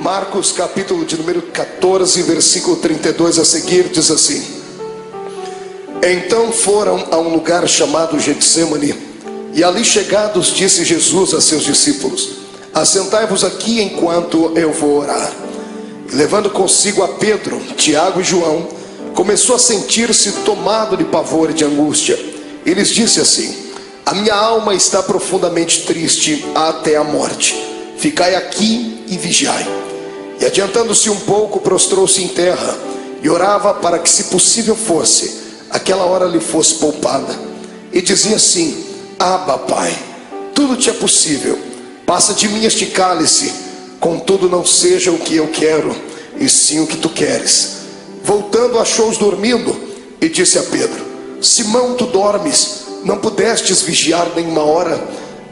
Marcos capítulo de número 14, versículo 32 a seguir, diz assim: Então foram a um lugar chamado Getsêmani, e ali chegados disse Jesus a seus discípulos: Assentai-vos aqui enquanto eu vou orar. E levando consigo a Pedro, Tiago e João, começou a sentir-se tomado de pavor e de angústia. E lhes disse assim: A minha alma está profundamente triste até a morte. Ficai aqui e vigiai. E adiantando-se um pouco, prostrou-se em terra e orava para que, se possível fosse, aquela hora lhe fosse poupada. E dizia assim: Abba, Pai, tudo te é possível. Passa de mim este cálice, contudo não seja o que eu quero, e sim o que tu queres. Voltando, achou-os dormindo e disse a Pedro: Simão, tu dormes? Não pudestes vigiar nenhuma hora?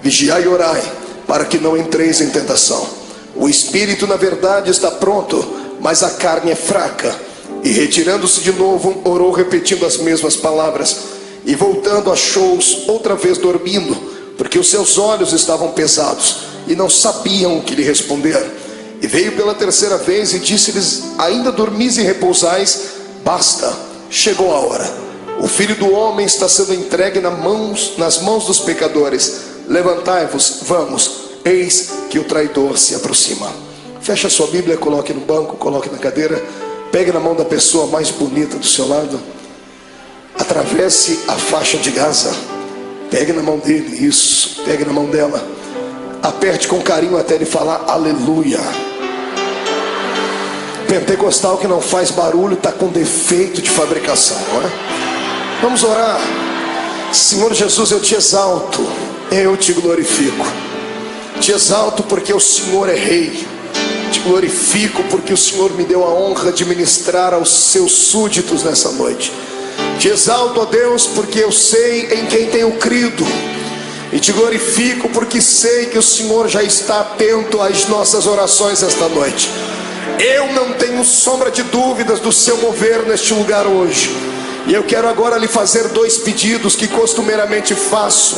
Vigiai e orai, para que não entreis em tentação. O espírito na verdade está pronto, mas a carne é fraca. E retirando-se de novo, orou repetindo as mesmas palavras. E voltando, achou-os outra vez dormindo, porque os seus olhos estavam pesados e não sabiam o que lhe responder. E veio pela terceira vez e disse-lhes: Ainda dormis e repousais? Basta, chegou a hora. O Filho do Homem está sendo entregue nas mãos dos pecadores. Levantai-vos, vamos, eis que o traidor se aproxima. Feche a sua Bíblia, coloque no banco, coloque na cadeira. Pegue na mão da pessoa mais bonita do seu lado. Atravesse a faixa de Gaza. Pegue na mão dele, isso, pegue na mão dela. Aperte com carinho até ele falar aleluia. Pentecostal que não faz barulho está com defeito de fabricação, não é? Vamos orar. Senhor Jesus, eu te exalto, eu te glorifico. Te exalto porque o Senhor é rei. Te glorifico porque o Senhor me deu a honra de ministrar aos seus súditos nessa noite. Te exalto, ó Deus, porque eu sei em quem tenho crido. E te glorifico porque sei que o Senhor já está atento às nossas orações esta noite. Eu não tenho sombra de dúvidas do seu mover neste lugar hoje. E eu quero agora lhe fazer dois pedidos que costumeiramente faço.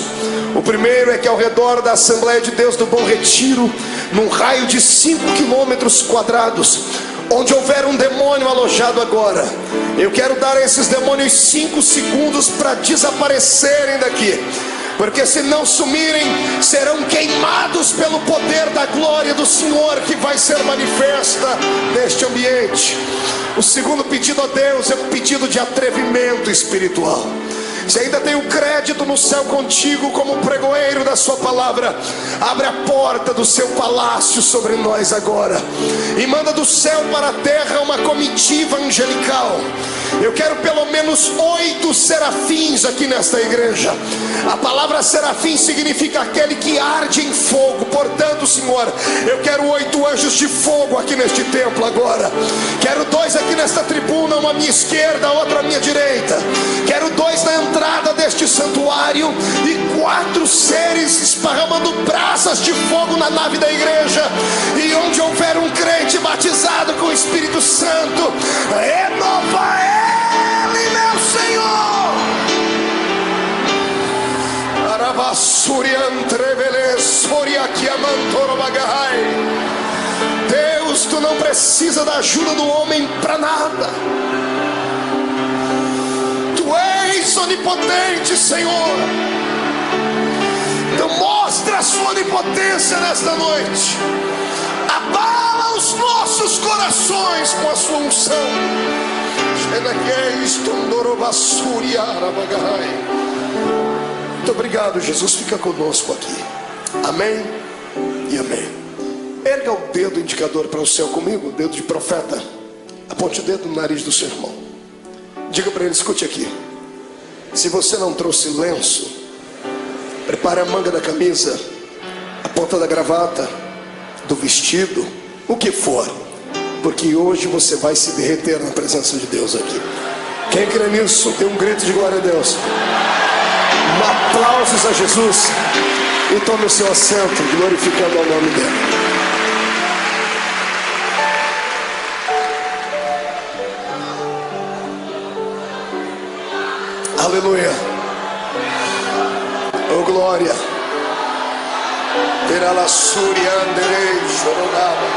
O primeiro é que ao redor da Assembleia de Deus do Bom Retiro, num raio de 5 quilômetros quadrados, onde houver um demônio alojado agora, eu quero dar a esses demônios 5 segundos para desaparecerem daqui. Porque se não sumirem, serão queimados pelo poder da glória do Senhor que vai ser manifesta neste ambiente. O segundo pedido a Deus é um pedido de atrevimento espiritual. Se ainda tem o crédito no céu contigo como pregoeiro da sua palavra, abre a porta do seu palácio sobre nós agora e manda do céu para a terra uma comitiva angelical. Eu quero pelo menos 8 serafins aqui nesta igreja. A palavra serafim significa aquele que arde em fogo. Portanto, Senhor, eu quero 8 anjos de fogo aqui neste templo agora. Quero 2 aqui nesta tribuna, uma à minha esquerda, outra à minha direita. Quero 2 na entrada deste santuário e 4 seres esparramando brasas de fogo na nave da igreja. E onde houver um crente batizado com o Espírito Santo, renova ele, meu Senhor. Deus, tu não precisa da ajuda do homem para nada. Tu és onipotente, Senhor. Então mostra a sua onipotência nesta noite. Abala os nossos corações com a sua unção. Muito obrigado, Jesus. Fica conosco aqui. Amém e amém. Erga o dedo indicador para o céu comigo, o dedo de profeta. Aponte o dedo no nariz do seu irmão. Diga para ele: escute aqui. Se você não trouxe lenço, prepare a manga da camisa, a ponta da gravata, do vestido, o que for, porque hoje você vai se derreter na presença de Deus aqui. Quem crê nisso, dê um grito de glória a Deus. Aplausos a Jesus. E tome o seu assento, glorificando ao nome dele. Aleluia. Oh glória. Terá la suria anderei chorogaba.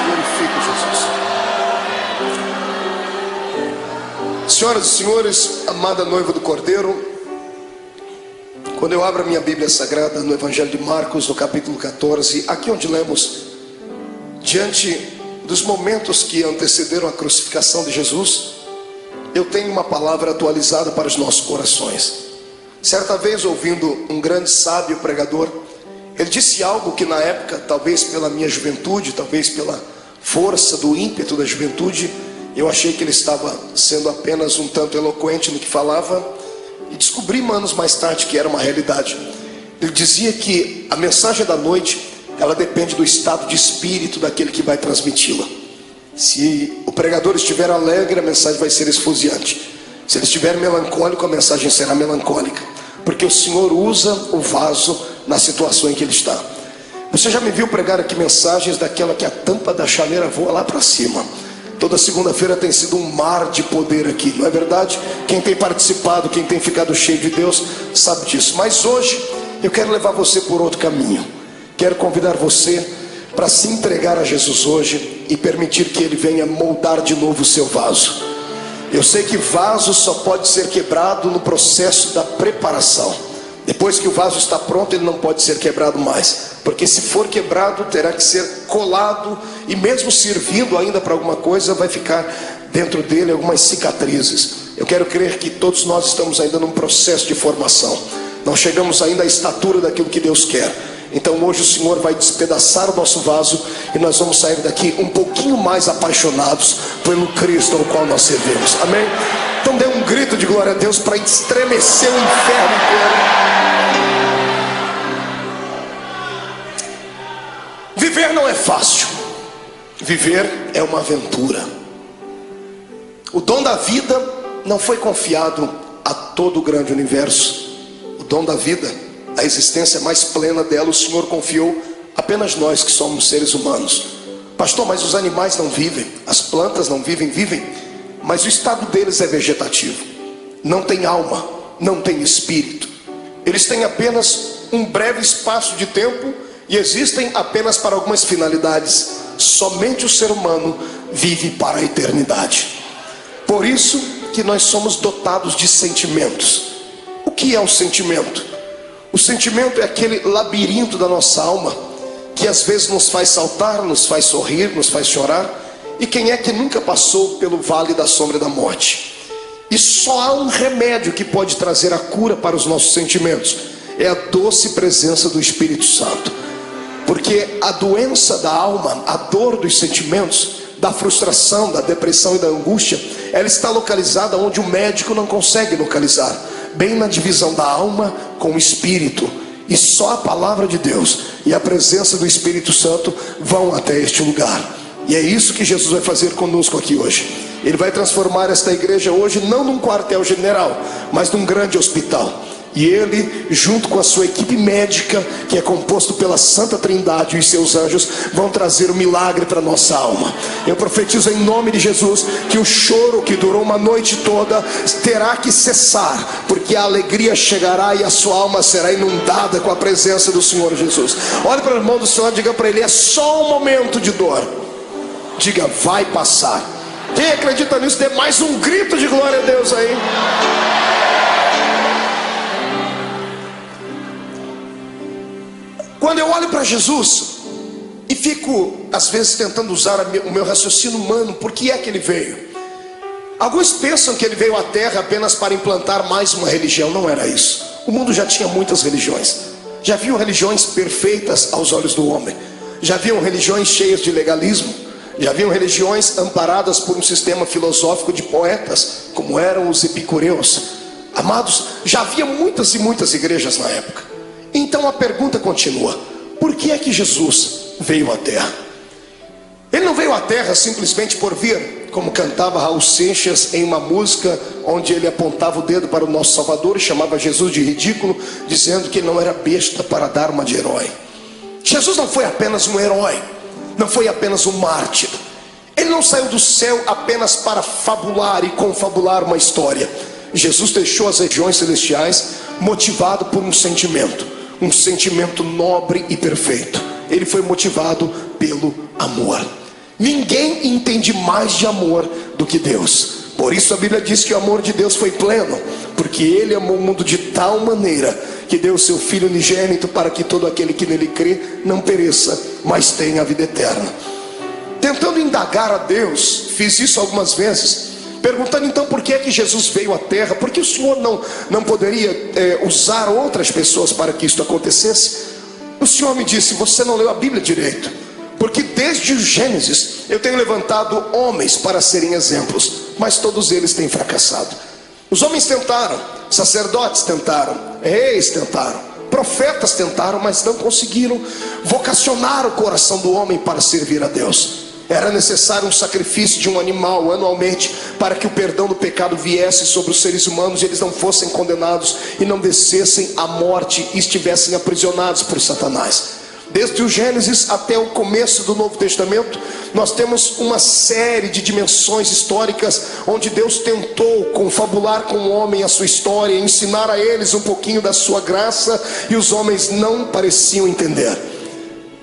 Glorifico, Jesus. Senhoras e senhores, amada noiva do Cordeiro, quando eu abro a minha Bíblia Sagrada no Evangelho de Marcos, no capítulo 14, aqui onde lemos, diante dos momentos que antecederam a crucificação de Jesus, eu tenho uma palavra atualizada para os nossos corações. Certa vez, ouvindo um grande sábio pregador, ele disse algo que na época, talvez pela minha juventude, talvez pela força do ímpeto da juventude, eu achei que ele estava sendo apenas um tanto eloquente no que falava, e descobri anos mais tarde que era uma realidade. Ele dizia que a mensagem da noite, ela depende do estado de espírito daquele que vai transmiti-la. Se o pregador estiver alegre, a mensagem vai ser esfuziante. Se ele estiver melancólico, a mensagem será melancólica, porque o Senhor usa o vaso na situação em que ele está. Você já me viu pregar aqui mensagens daquela que a tampa da chaleira voa lá para cima. Toda segunda-feira tem sido um mar de poder aqui, não é verdade? Quem tem participado, quem tem ficado cheio de Deus, sabe disso. Mas hoje eu quero levar você por outro caminho. Quero convidar você para se entregar a Jesus hoje e permitir que Ele venha moldar de novo o seu vaso. Eu sei que vaso só pode ser quebrado no processo da preparação. Depois que o vaso está pronto, ele não pode ser quebrado mais, porque se for quebrado, terá que ser colado, e mesmo servindo ainda para alguma coisa, vai ficar dentro dele algumas cicatrizes. Eu quero crer que todos nós estamos ainda num processo de formação. Não chegamos ainda à estatura daquilo que Deus quer. Então hoje o Senhor vai despedaçar o nosso vaso, e nós vamos sair daqui um pouquinho mais apaixonados pelo Cristo ao qual nós servimos. Amém? Então dê um grito de glória a Deus para estremecer o inferno inteiro. Viver não é fácil. Viver é uma aventura. O dom da vida não foi confiado a todo o grande universo. O dom da vida, a existência mais plena dela, o Senhor confiou apenas nós que somos seres humanos. Pastor, mas os animais não vivem, as plantas não vivem, vivem, mas o estado deles é vegetativo. Não tem alma, não tem espírito. Eles têm apenas um breve espaço de tempo e existem apenas para algumas finalidades. Somente o ser humano vive para a eternidade. Por isso que nós somos dotados de sentimentos. O que é o sentimento? O sentimento é aquele labirinto da nossa alma que às vezes nos faz saltar, nos faz sorrir, nos faz chorar. E quem é que nunca passou pelo vale da sombra da morte? E só há um remédio que pode trazer a cura para os nossos sentimentos: é a doce presença do Espírito Santo. Porque a doença da alma, a dor dos sentimentos, da frustração, da depressão e da angústia, ela está localizada onde o médico não consegue localizar, bem na divisão da alma com o espírito. E só a palavra de Deus e a presença do Espírito Santo vão até este lugar. E é isso que Jesus vai fazer conosco aqui hoje. Ele vai transformar esta igreja hoje não num quartel-general, mas num grande hospital. E ele, junto com a sua equipe médica, que é composto pela Santa Trindade e os seus anjos, vão trazer o milagre para a nossa alma. Eu profetizo em nome de Jesus que o choro que durou uma noite toda terá que cessar, porque a alegria chegará e a sua alma será inundada com a presença do Senhor Jesus. Olhe para o irmão do Senhor, diga para ele: é só um momento de dor. Diga: vai passar. Quem acredita nisso, dê mais um grito de glória a Deus aí. Quando eu olho para Jesus e fico às vezes tentando usar o meu raciocínio humano, por que é que ele veio? Alguns pensam que ele veio à terra apenas para implantar mais uma religião. Não era isso. O mundo já tinha muitas religiões. Já haviam religiões perfeitas aos olhos do homem. Já haviam religiões cheias de legalismo. Já haviam religiões amparadas por um sistema filosófico de poetas, como eram os epicureus. Amados, já havia muitas e muitas igrejas na época. Então a pergunta continua: por que é que Jesus veio à terra? Ele não veio à terra simplesmente por vir, como cantava Raul Seixas em uma música onde ele apontava o dedo para o nosso Salvador e chamava Jesus de ridículo, dizendo que ele não era besta para dar uma de herói. Jesus não foi apenas um herói, não foi apenas um mártir. Ele não saiu do céu apenas para fabular e confabular uma história. Jesus deixou as regiões celestiais motivado por um sentimento nobre e perfeito. Ele foi motivado pelo amor. Ninguém entende mais de amor do que Deus. Por isso a Bíblia diz que o amor de Deus foi pleno, porque Ele amou o mundo de tal maneira que deu o seu Filho unigênito, para que todo aquele que nele crê não pereça, mas tenha a vida eterna. Tentando indagar a Deus, fiz isso algumas vezes, perguntando então por que é que Jesus veio à terra, porque o Senhor não poderia usar outras pessoas para que isso acontecesse. O Senhor me disse: você não leu a Bíblia direito, porque desde o Gênesis eu tenho levantado homens para serem exemplos, mas todos eles têm fracassado. Os homens tentaram, sacerdotes tentaram, reis tentaram, profetas tentaram, mas não conseguiram vocacionar o coração do homem para servir a Deus. Era necessário um sacrifício de um animal anualmente, para que o perdão do pecado viesse sobre os seres humanos e eles não fossem condenados e não descessem à morte e estivessem aprisionados por Satanás. Desde o Gênesis até o começo do Novo Testamento, nós temos uma série de dimensões históricas onde Deus tentou confabular com o homem a sua história, ensinar a eles um pouquinho da sua graça, e os homens não pareciam entender.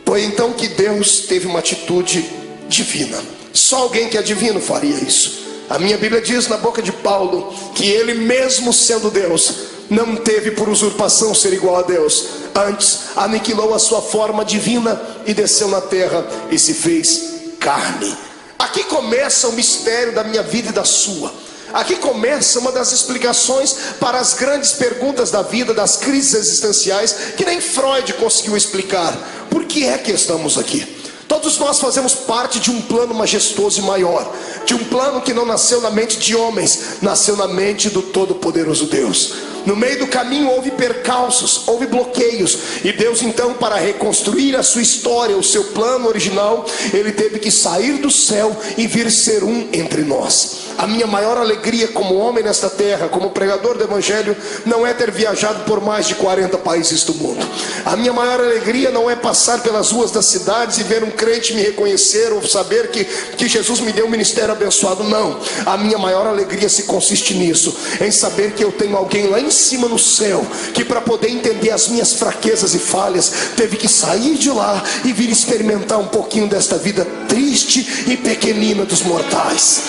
Foi então que Deus teve uma atitude divina. Só alguém que é divino faria isso. A minha Bíblia diz na boca de Paulo que ele, mesmo sendo Deus, não teve por usurpação ser igual a Deus. Antes aniquilou a sua forma divina e desceu na terra e se fez carne. Aqui começa o mistério da minha vida e da sua. Aqui começa uma das explicações para as grandes perguntas da vida, das crises existenciais, que nem Freud conseguiu explicar. Por que é que estamos aqui? Todos nós fazemos parte de um plano majestoso e maior, de um plano que não nasceu na mente de homens, nasceu na mente do Todo-Poderoso Deus. No meio do caminho houve percalços, houve bloqueios, e Deus então, para reconstruir a sua história, o seu plano original, Ele teve que sair do céu e vir ser um entre nós. A minha maior alegria como homem nesta terra, como pregador do Evangelho, não é ter viajado por mais de 40 países do mundo. A minha maior alegria não é passar pelas ruas das cidades e ver um crente me reconhecer, ou saber que Jesus me deu um ministério abençoado. Não, a minha maior alegria se consiste nisso, em saber que eu tenho alguém lá em cima no céu, que para poder entender as minhas fraquezas e falhas, teve que sair de lá e vir experimentar um pouquinho desta vida triste e pequenina dos mortais.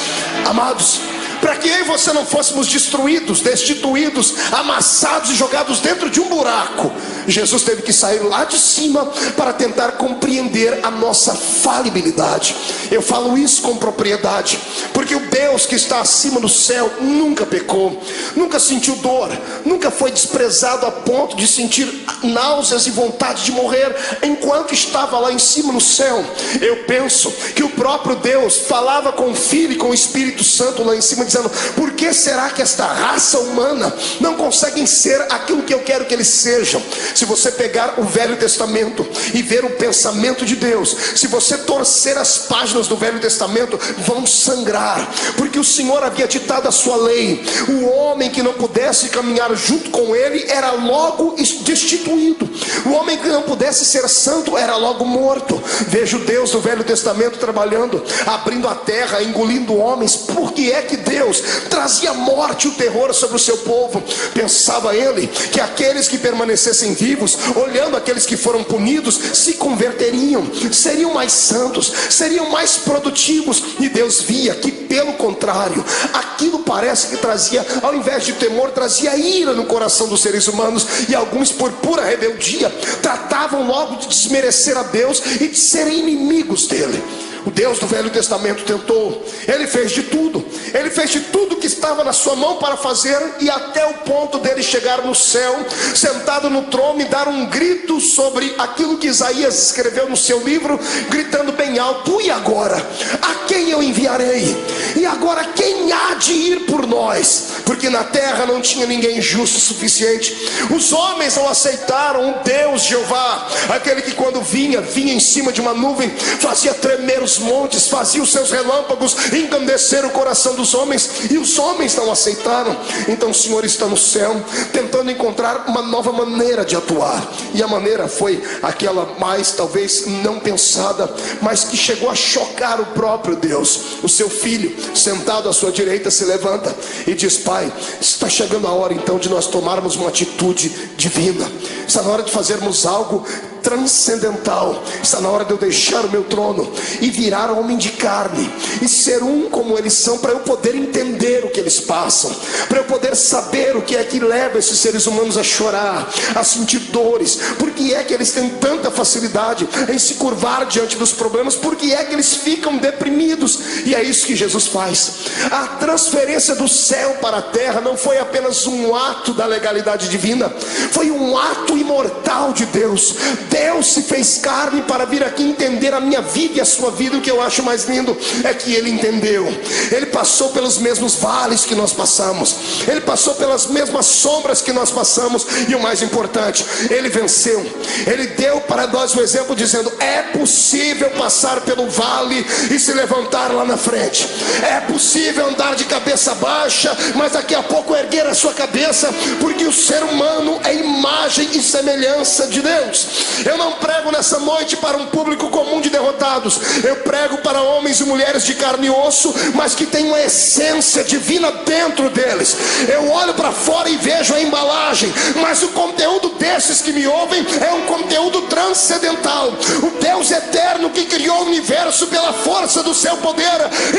Amados, para que eu e você não fôssemos destruídos, destituídos, amassados e jogados dentro de um buraco, Jesus teve que sair lá de cima para tentar compreender a nossa falibilidade. Eu falo isso com propriedade, porque o Deus que está acima do céu nunca pecou, nunca sentiu dor, nunca foi desprezado a ponto de sentir náuseas e vontade de morrer enquanto estava lá em cima no céu. Eu penso que o próprio Deus falava com o Filho e com o Espírito Santo lá em cima, dizendo: por que será que esta raça humana não conseguem ser aquilo que eu quero que eles sejam? Se você pegar o Velho Testamento e ver o pensamento de Deus, se você torcer as páginas do Velho Testamento, vão sangrar, porque o Senhor havia ditado a sua lei. O homem que não pudesse caminhar junto com ele era logo destituído. O homem que não pudesse ser santo era logo morto. Veja o Deus do Velho Testamento trabalhando, abrindo a terra, engolindo homens. Por que é que Deus trazia morte e o terror sobre o seu povo? Pensava ele que aqueles que permanecessem vivos, olhando aqueles que foram punidos, se converteriam, seriam mais santos, seriam mais produtivos. E Deus via que, pelo contrário, aquilo parece que trazia, ao invés de temor, trazia ira no coração dos seres humanos. E alguns, por pura rebeldia, tratavam logo de desmerecer a Deus e de serem inimigos dele. O Deus do Velho Testamento tentou, ele fez de tudo que estava na sua mão para fazer, e até o ponto dele chegar no céu, sentado no trono, e dar um grito sobre aquilo que Isaías escreveu no seu livro, gritando bem alto: e agora? A quem eu enviarei? E agora quem há de ir por nós? Porque na terra não tinha ninguém justo o suficiente. Os homens não aceitaram o Deus Jeová, aquele que quando vinha em cima de uma nuvem, fazia tremer os montes, fazia os seus relâmpagos engrandecer o coração dos homens, e os homens não aceitaram. Então o Senhor está no céu, tentando encontrar uma nova maneira de atuar, e a maneira foi aquela mais talvez não pensada, mas que chegou a chocar o próprio Deus. O seu filho, sentado à sua direita, se levanta e diz: Pai, está chegando a hora então de nós tomarmos uma atitude divina, está na hora de fazermos algo transcendental, está na hora de eu deixar o meu trono e virar homem de carne e ser um como eles são, para eu poder entender o que eles passam, para eu poder saber o que é que leva esses seres humanos a chorar, a sentir dores, porque é que eles têm tanta facilidade em se curvar diante dos problemas, porque é que eles ficam deprimidos. E é isso que Jesus faz. A transferência do céu para a terra não foi apenas um ato da legalidade divina, foi um ato imortal de Deus. Deus se fez carne para vir aqui entender a minha vida e a sua vida. O que eu acho mais lindo é que Ele entendeu. Ele passou pelos mesmos vales que nós passamos, Ele passou pelas mesmas sombras que nós passamos, e o mais importante, Ele venceu. Ele deu para nós o exemplo dizendo: é possível passar pelo vale e se levantar lá na frente, é possível andar de cabeça baixa, mas daqui a pouco erguer a sua cabeça, porque o ser humano é imagem e semelhança de Deus. Eu não prego nessa noite para um público comum de derrotados, eu prego para homens e mulheres de carne e osso, mas que tem uma essência divina dentro deles. Eu olho para fora e vejo a embalagem, mas o conteúdo desses que me ouvem é um conteúdo transcendental. O Deus eterno que criou o universo pela força do seu poder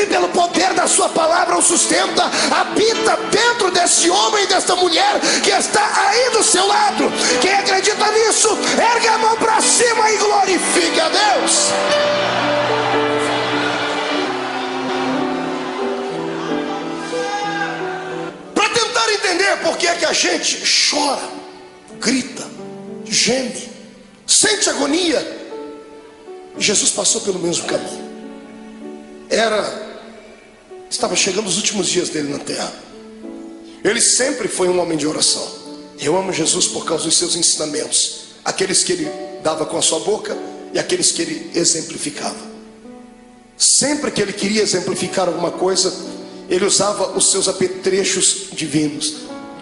e pelo poder da sua palavra o sustenta, habita dentro desse homem e desta mulher que está aí do seu lado. Quem acredita nisso, erga a mão para cima e glorifique a Deus. Para tentar entender por que é que a gente chora, grita, geme, sente agonia, Jesus passou pelo mesmo caminho. Estava chegando os últimos dias dele na terra. Ele sempre foi um homem de oração. Eu amo Jesus por causa dos seus ensinamentos, aqueles que ele dava com a sua boca e aqueles que ele exemplificava. Sempre que ele queria exemplificar alguma coisa, ele usava os seus apetrechos divinos.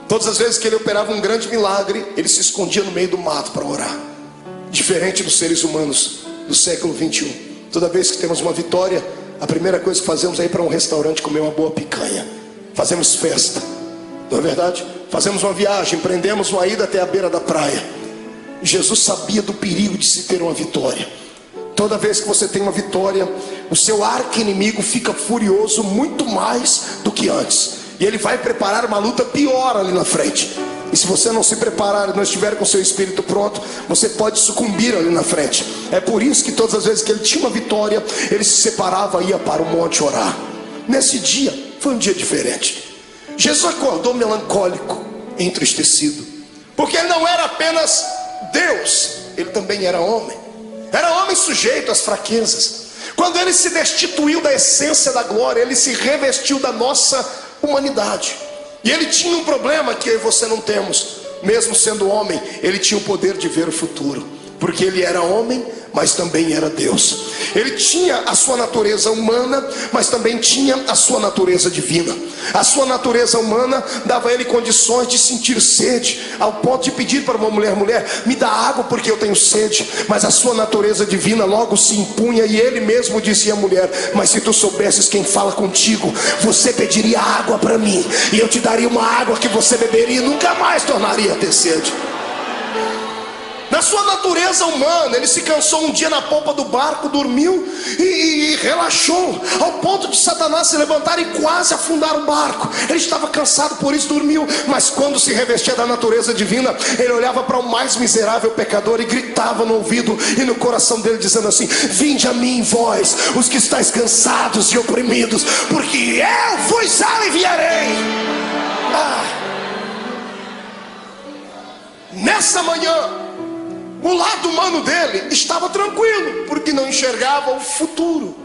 Todas as vezes que ele operava um grande milagre, ele se escondia no meio do mato para orar. Diferente dos seres humanos do século 21. Toda vez que temos uma vitória, a primeira coisa que fazemos é ir para um restaurante comer uma boa picanha. Fazemos festa, não é verdade? Fazemos uma viagem, prendemos uma ida até a beira da praia. Jesus sabia do perigo de se ter uma vitória. Toda vez que você tem uma vitória, o seu arqui-inimigo fica furioso muito mais do que antes, e ele vai preparar uma luta pior ali na frente. E se você não se preparar e não estiver com o seu espírito pronto, você pode sucumbir ali na frente. É por isso que todas as vezes que ele tinha uma vitória, ele se separava e ia para o monte orar. Nesse dia, foi um dia diferente. Jesus acordou melancólico, entristecido, porque ele não era apenas Deus, ele também era homem. Era homem sujeito às fraquezas. Quando ele se destituiu da essência da glória, ele se revestiu da nossa humanidade. E ele tinha um problema que eu e você não temos. Mesmo sendo homem, ele tinha o poder de ver o futuro, porque ele era homem, mas também era Deus. Ele tinha a sua natureza humana, mas também tinha a sua natureza divina. A sua natureza humana dava a ele condições de sentir sede, ao ponto de pedir para uma mulher: me dá água porque eu tenho sede. Mas a sua natureza divina logo se impunha, e ele mesmo dizia à mulher: mas se tu soubesses quem fala contigo, você pediria água para mim, e eu te daria uma água que você beberia e nunca mais tornaria a ter sede. Na sua natureza humana, ele se cansou um dia na polpa do barco, dormiu e relaxou, ao ponto de Satanás se levantar e quase afundar o barco. Ele estava cansado, por isso dormiu. Mas quando se revestia da natureza divina, ele olhava para o mais miserável pecador e gritava no ouvido e no coração dele, dizendo assim: vinde a mim, vós, os que estáis cansados e oprimidos, porque eu vos aliviarei. Nessa manhã, o lado humano dele estava tranquilo, porque não enxergava o futuro.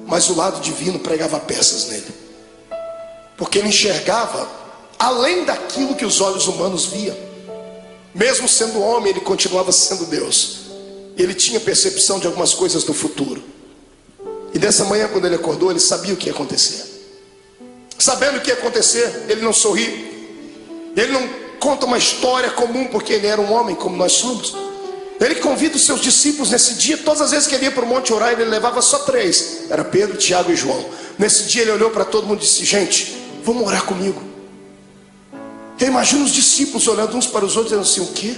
Mas o lado divino pregava peças nele, porque ele enxergava além daquilo que os olhos humanos viam. Mesmo sendo homem, ele continuava sendo Deus. Ele tinha percepção de algumas coisas do futuro. E dessa manhã, quando ele acordou, ele sabia o que ia acontecer. Sabendo o que ia acontecer, ele não sorri. Ele não conta uma história comum, porque ele era um homem como nós somos. Ele convida os seus discípulos nesse dia. Todas as vezes que ele ia para o monte orar, ele levava só 3. Era Pedro, Tiago e João. Nesse dia ele olhou para todo mundo e disse: gente, vamos orar comigo. Eu imagino os discípulos olhando uns para os outros, dizendo assim: o quê?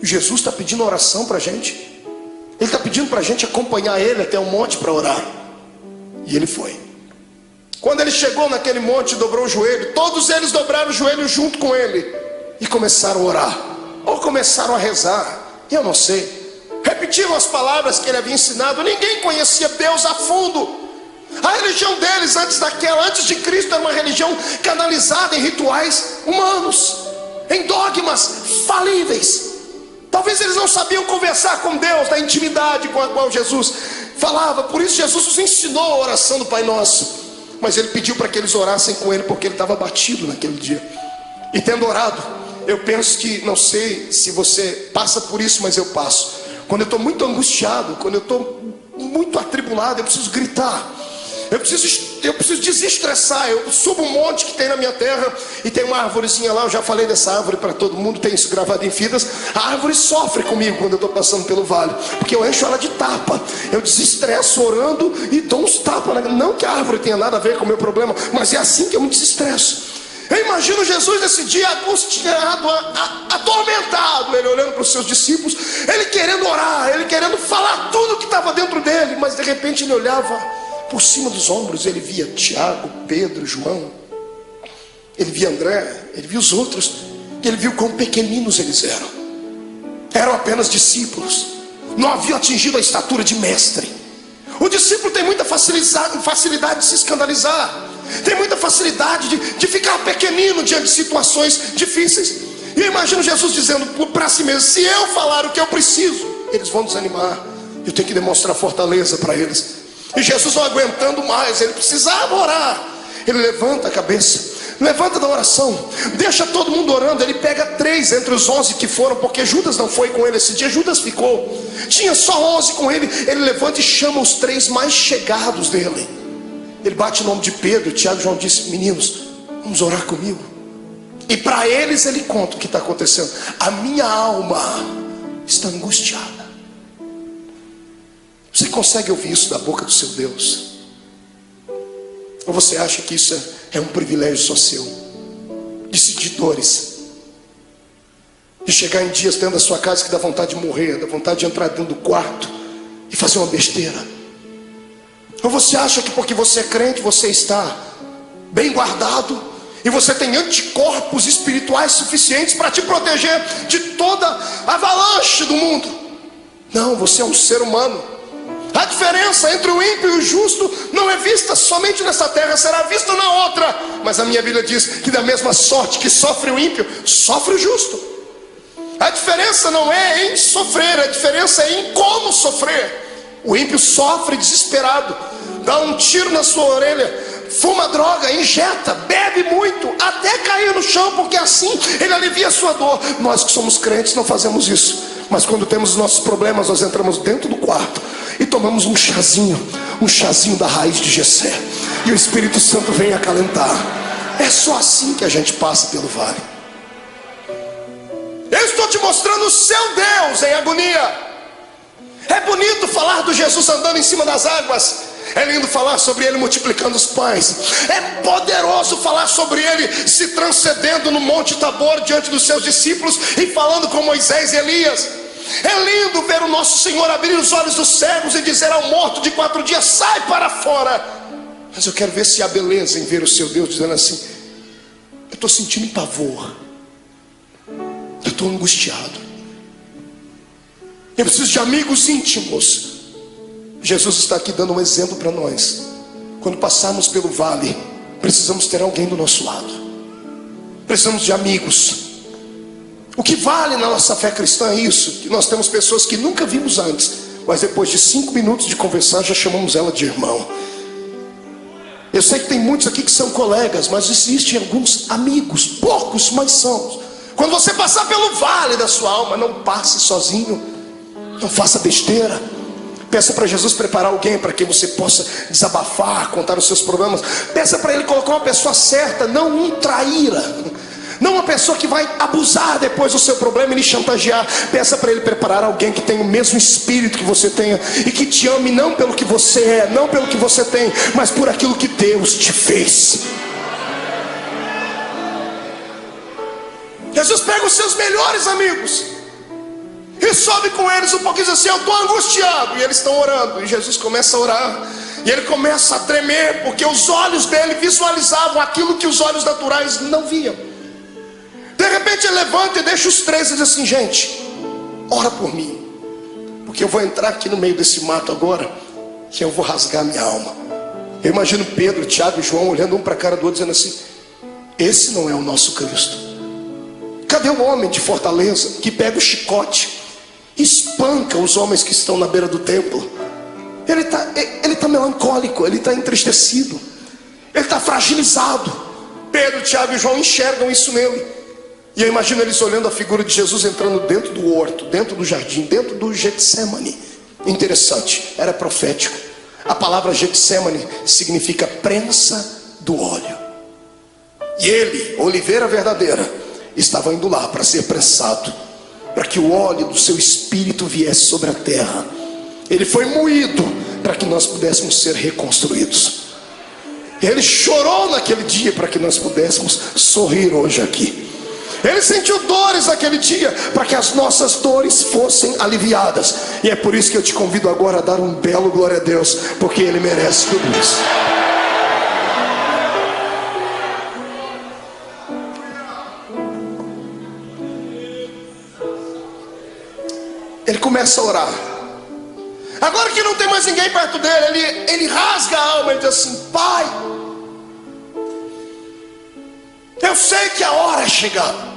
Jesus está pedindo oração para a gente? Ele está pedindo para a gente acompanhar ele até o monte para orar. E ele foi. Quando ele chegou naquele monte, dobrou o joelho. Todos eles dobraram o joelho junto com ele e começaram a orar, ou começaram a rezar, eu não sei. Repetiram as palavras que ele havia ensinado. Ninguém conhecia Deus a fundo. A religião deles antes de Cristo era uma religião canalizada em rituais humanos, em dogmas falíveis. Talvez eles não sabiam conversar com Deus na intimidade com a qual Jesus falava. Por isso Jesus os ensinou a oração do Pai Nosso. Mas ele pediu para que eles orassem com ele, porque ele estava abatido naquele dia. E tendo orado, eu penso que, não sei se você passa por isso, mas eu passo. Quando eu estou muito angustiado, quando eu estou muito atribulado, eu preciso gritar. Eu preciso desestressar. Eu subo um monte que tem na minha terra e tem uma árvorezinha lá. Eu já falei dessa árvore para todo mundo, tem isso gravado em fitas. A árvore sofre comigo quando eu estou passando pelo vale, porque eu encho ela de tapa. Eu desestresso orando e dou uns tapas. Não que a árvore tenha nada a ver com o meu problema, mas é assim que eu me desestresso. Eu imagino Jesus nesse dia angustiado, atormentado, ele olhando para os seus discípulos, ele querendo orar, ele querendo falar tudo que estava dentro dele, mas de repente ele olhava por cima dos ombros, ele via Tiago, Pedro, João, ele via André, ele via os outros, e ele viu quão pequeninos eles eram apenas discípulos, não haviam atingido a estatura de mestre. O discípulo tem muita facilidade de se escandalizar, tem muita facilidade de ficar pequenino diante de situações difíceis. E eu imagino Jesus dizendo para si mesmo: se eu falar o que eu preciso, eles vão desanimar, eu tenho que demonstrar fortaleza para eles. E Jesus não aguentando mais, ele precisava orar. Ele levanta a cabeça, levanta da oração, deixa todo mundo orando. Ele pega 3 entre os 11 que foram, porque Judas não foi com ele esse dia, Judas ficou. Tinha só 11 com ele. Ele levanta e chama os 3 mais chegados dele. Ele bate o nome de Pedro, Tiago e João, disse: meninos, vamos orar comigo. E para eles ele conta o que está acontecendo. A minha alma está angustiada. Você consegue ouvir isso da boca do seu Deus? Ou você acha que isso é um privilégio só seu? De sentir dores, de chegar em dias dentro da sua casa que dá vontade de morrer, dá vontade de entrar dentro do quarto e fazer uma besteira? Ou você acha que porque você é crente, você está bem guardado e você tem anticorpos espirituais suficientes para te proteger de toda a avalanche do mundo? Não, você é um ser humano. A diferença entre o ímpio e o justo não é vista somente nessa terra, será vista na outra. Mas a minha Bíblia diz que da mesma sorte que sofre o ímpio, sofre o justo. A diferença não é em sofrer, a diferença é em como sofrer. O ímpio sofre desesperado, dá um tiro na sua orelha, fuma droga, injeta, bebe muito, até cair no chão, porque assim ele alivia a sua dor. Nós que somos crentes não fazemos isso. Mas quando temos os nossos problemas, nós entramos dentro do quarto e tomamos um chazinho da raiz de Jessé, e o Espírito Santo vem acalentar. É só assim que a gente passa pelo vale. Eu estou te mostrando o seu Deus em agonia. É bonito falar do Jesus andando em cima das águas, é lindo falar sobre ele multiplicando os pães, é poderoso falar sobre ele se transcendendo no Monte Tabor diante dos seus discípulos e falando com Moisés e Elias. É lindo ver o nosso Senhor abrir os olhos dos cegos e dizer ao morto de 4 dias: sai para fora. Mas eu quero ver se há beleza em ver o seu Deus dizendo assim: eu estou sentindo pavor, eu estou angustiado, eu preciso de amigos íntimos. Jesus está aqui dando um exemplo para nós. Quando passarmos pelo vale, precisamos ter alguém do nosso lado, precisamos de amigos. O que vale na nossa fé cristã é isso, que nós temos pessoas que nunca vimos antes, mas depois de 5 minutos de conversar já chamamos ela de irmão. Eu sei que tem muitos aqui que são colegas, mas existem alguns amigos, poucos, mas são. Quando você passar pelo vale da sua alma, não passe sozinho. Não faça besteira. Peça para Jesus preparar alguém para que você possa desabafar, contar os seus problemas. Peça para Ele colocar uma pessoa certa, não um traíra, não uma pessoa que vai abusar depois do seu problema e lhe chantagear. Peça para Ele preparar alguém que tenha o mesmo espírito que você tenha e que te ame não pelo que você é, não pelo que você tem, mas por aquilo que Deus te fez. Jesus pega os seus melhores amigos e sobe com eles um pouquinho, diz assim: eu estou angustiado. E eles estão orando, e Jesus começa a orar, e ele começa a tremer, porque os olhos dele visualizavam aquilo que os olhos naturais não viam. De repente ele levanta e deixa os três e diz assim: gente, ora por mim, porque eu vou entrar aqui no meio desse mato agora, que eu vou rasgar minha alma. Eu imagino Pedro, Tiago e João olhando um para a cara do outro, dizendo assim: esse não é o nosso Cristo. Cadê o homem de Fortaleza que pega o chicote, espanca os homens que estão na beira do templo? Ele está melancólico, ele está entristecido, ele está fragilizado. Pedro, Tiago e João enxergam isso nele. E eu imagino eles olhando a figura de Jesus entrando dentro do horto, dentro do jardim, dentro do Getsemane. Interessante, era profético. A palavra Getsemane significa prensa do óleo. E ele, oliveira verdadeira, estava indo lá para ser prensado, para que o óleo do seu espírito viesse sobre a terra. Ele foi moído para que nós pudéssemos ser reconstruídos. Ele chorou naquele dia para que nós pudéssemos sorrir hoje aqui. Ele sentiu dores naquele dia para que as nossas dores fossem aliviadas. E é por isso que eu te convido agora a dar um belo glória a Deus, porque Ele merece tudo isso. Ele começa a orar. Agora que não tem mais ninguém perto dele, ele rasga a alma e diz assim: Pai, eu sei que a hora é chegada,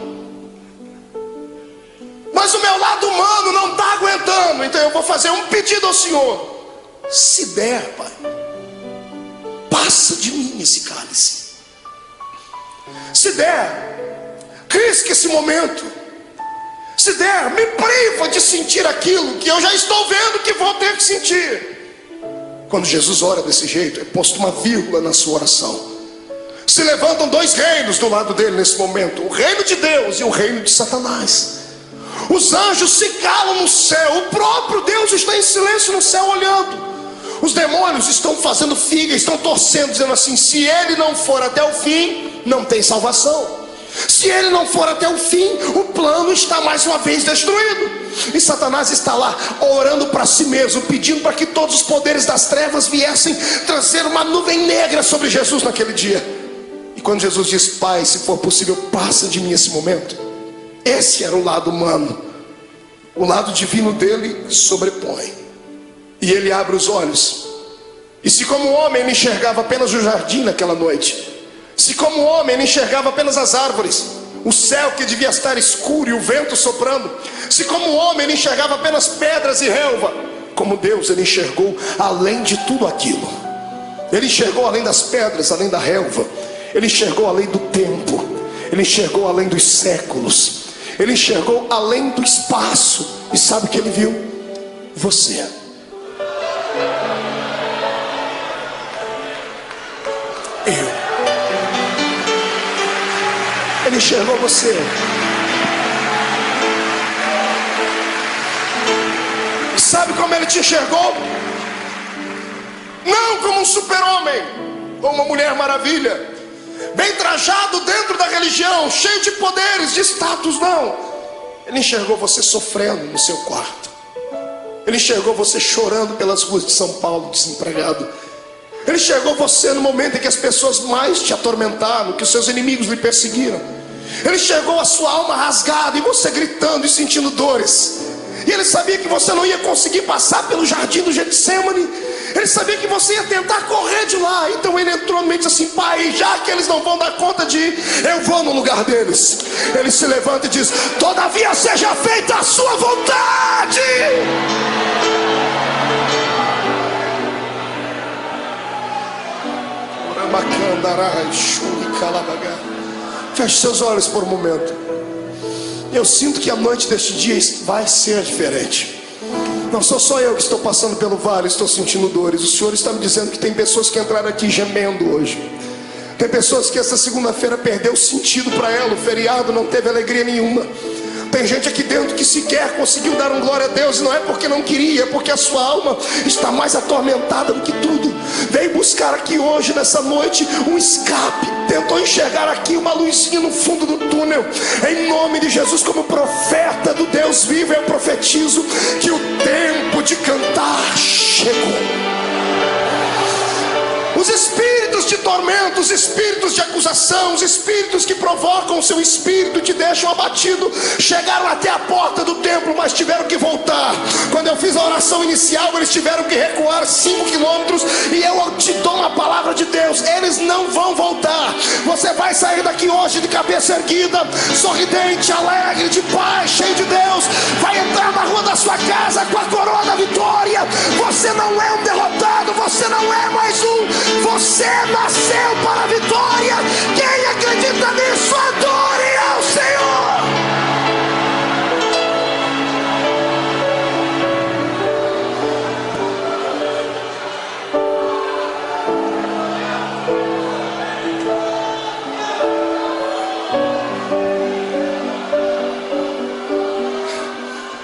mas o meu lado humano não está aguentando. Então eu vou fazer um pedido ao Senhor: se der, Pai, passa de mim esse cálice. Se der, risque esse momento. Se der, me priva de sentir aquilo que eu já estou vendo que vou ter que sentir. Quando Jesus ora desse jeito, é posto uma vírgula na sua oração. Se levantam dois reinos do lado dele nesse momento: o reino de Deus e o reino de Satanás. Os anjos se calam no céu, o próprio Deus está em silêncio no céu olhando. Os demônios estão fazendo figa, estão torcendo, dizendo assim: se ele não for até o fim, não tem salvação. Se ele não for até o fim, o plano está mais uma vez destruído. E Satanás está lá orando para si mesmo, pedindo para que todos os poderes das trevas viessem trazer uma nuvem negra sobre Jesus naquele dia. E quando Jesus diz: Pai, se for possível, passa de mim esse momento, esse era o lado humano. O lado divino dele sobrepõe. E ele abre os olhos. E se como homem ele enxergava apenas o jardim naquela noite, se como homem ele enxergava apenas as árvores, o céu que devia estar escuro e o vento soprando, se como homem ele enxergava apenas pedras e relva, como Deus ele enxergou além de tudo aquilo. Ele enxergou além das pedras, além da relva. Ele enxergou além do tempo. Ele enxergou além dos séculos. Ele enxergou além do espaço. E sabe o que ele viu? Você. Ele enxergou você. Sabe como ele te enxergou? Não como um super-homem ou uma mulher maravilha, bem trajado dentro da religião, cheio de poderes, de status, não. Ele enxergou você sofrendo no seu quarto. Ele enxergou você chorando pelas ruas de São Paulo, desempregado. Ele enxergou você no momento em que as pessoas mais te atormentaram, que os seus inimigos lhe perseguiram. Ele enxergou a sua alma rasgada e você gritando e sentindo dores. E ele sabia que você não ia conseguir passar pelo jardim do Getsemane. Ele sabia que você ia tentar correr de lá. Então ele entrou no meio e disse assim: Pai, já que eles não vão dar conta de ir, eu vou no lugar deles. Ele se levanta e diz: todavia seja feita a sua vontade. Feche seus olhos por um momento. Eu sinto que a noite deste dia vai ser diferente. Não sou só eu que estou passando pelo vale, estou sentindo dores. O Senhor está me dizendo que tem pessoas que entraram aqui gemendo hoje. Tem pessoas que essa segunda-feira perdeu o sentido para ela. O feriado não teve alegria nenhuma. Tem gente aqui dentro que sequer conseguiu dar um glória a Deus. E não é porque não queria, é porque a sua alma está mais atormentada do que tudo. Veio buscar aqui hoje, nessa noite, um escape. Tentou enxergar aqui uma luzinha no fundo do túnel. Em nome de Jesus, como profeta do Deus vivo, eu profetizo que o tempo de cantar chegou. Os espíritos de tormento, os espíritos de acusação, os espíritos que provocam o seu espírito, te deixam abatido, chegaram até a porta do templo, mas tiveram que voltar. Quando eu fiz a oração inicial, eles tiveram que recuar 5 quilômetros. E eu te dou uma palavra de Deus: eles não vão voltar. Você vai sair daqui hoje de cabeça erguida, sorridente, alegre, de paz, cheio de Deus. Vai entrar na rua da sua casa com a coroa da vitória. Você não é um derrotado, você não é mais um. Você nasceu para a vitória. Quem acredita nisso, adore ao Senhor.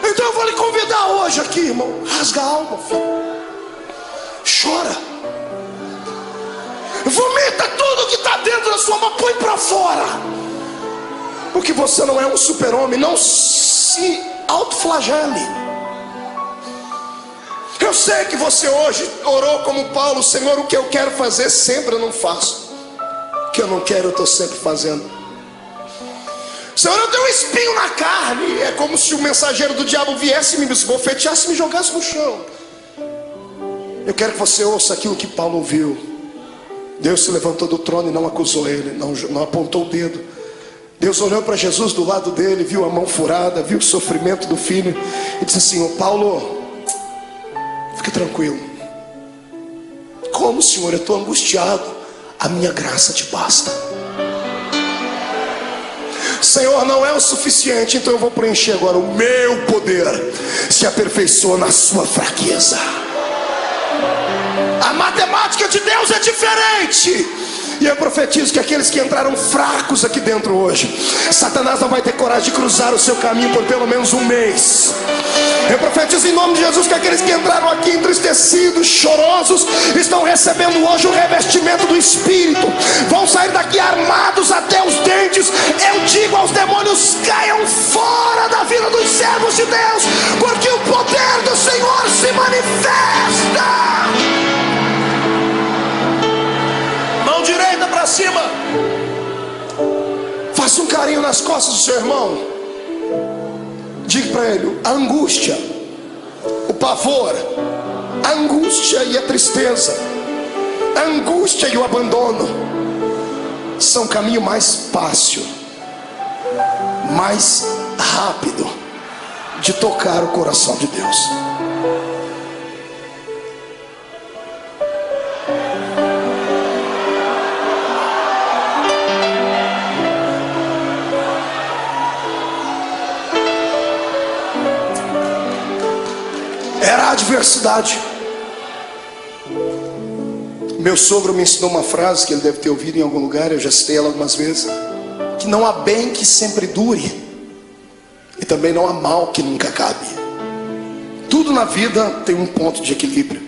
Então eu vou lhe convidar hoje aqui, irmão. Rasga a alma, filho. Chora. Vomita tudo que está dentro da sua alma, põe para fora. Porque você não é um super-homem. Não se autoflagele. Eu sei que você hoje orou como Paulo: Senhor, o que eu quero fazer sempre eu não faço, o que eu não quero eu estou sempre fazendo. Senhor, eu tenho um espinho na carne. É como se o mensageiro do diabo viesse, me esbofeteasse e me jogasse no chão. Eu quero que você ouça aquilo que Paulo ouviu. Deus se levantou do trono e não acusou ele, não apontou o dedo. Deus olhou para Jesus do lado dele, viu a mão furada, viu o sofrimento do filho e disse assim: Paulo, fique tranquilo. Como, Senhor? Eu estou angustiado. A minha graça te basta. Senhor, não é o suficiente, então eu vou preencher agora. O meu poder se aperfeiçoa na sua fraqueza. A matemática de Deus é diferente. E eu profetizo que aqueles que entraram fracos aqui dentro hoje, Satanás não vai ter coragem de cruzar o seu caminho por pelo menos um mês. Eu profetizo em nome de Jesus que aqueles que entraram aqui entristecidos, chorosos, estão recebendo hoje o revestimento do Espírito. Vão sair daqui armados até os dentes. Eu digo aos demônios: caiam fora da vida dos servos de Deus, porque o poder do Senhor se manifesta. Mão direita para cima. Faça um carinho nas costas do seu irmão. Diga para ele: a angústia, o pavor, a angústia e a tristeza, a angústia e o abandono são o caminho mais fácil, mais rápido de tocar o coração de Deus. Era a adversidade. Meu sogro me ensinou uma frase que ele deve ter ouvido em algum lugar, eu já citei ela algumas vezes: que não há bem que sempre dure, e também não há mal que nunca acabe. Tudo na vida tem um ponto de equilíbrio.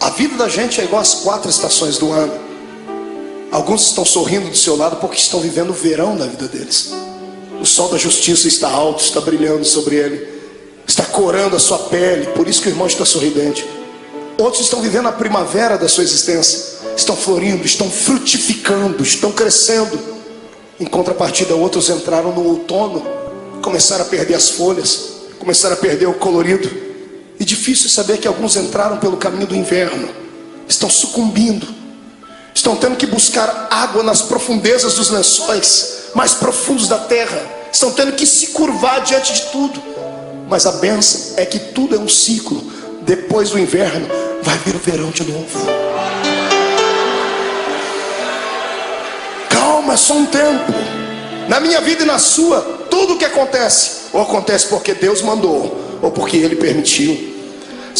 A vida da gente é igual às 4 estações do ano. Alguns estão sorrindo do seu lado porque estão vivendo o verão da vida deles. O sol da justiça está alto, está brilhando sobre ele, está corando a sua pele, por isso que o irmão está sorridente. Outros estão vivendo a primavera da sua existência, estão florindo, estão frutificando, estão crescendo. Em contrapartida, outros entraram no outono, começaram a perder as folhas, começaram a perder o colorido. E difícil saber que alguns entraram pelo caminho do inverno, estão sucumbindo, estão tendo que buscar água nas profundezas dos lençóis mais profundos da terra, estão tendo que se curvar diante de tudo. Mas a bênção é que tudo é um ciclo. Depois do inverno vai vir o verão de novo. Calma, é só um tempo. Na minha vida e na sua, tudo o que acontece, ou acontece porque Deus mandou, ou porque Ele permitiu.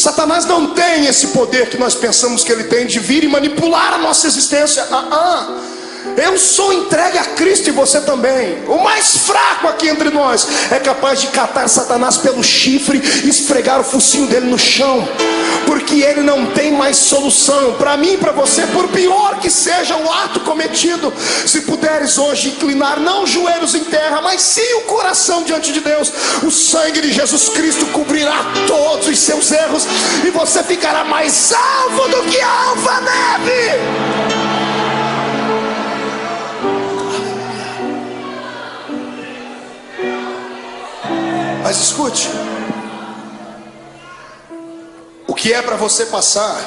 Satanás não tem esse poder que nós pensamos que ele tem de vir e manipular a nossa existência. Eu sou entregue a Cristo e você também. O mais fraco aqui entre nós é capaz de catar Satanás pelo chifre e esfregar o focinho dele no chão, porque ele não tem mais solução. Para mim e para você, por pior que seja o ato cometido, se puderes hoje inclinar não os joelhos em terra, mas sim o coração diante de Deus, o sangue de Jesus Cristo cobrirá todos os seus erros e você ficará mais alvo do que a alva-neve. Mas escute, o que é para você passar,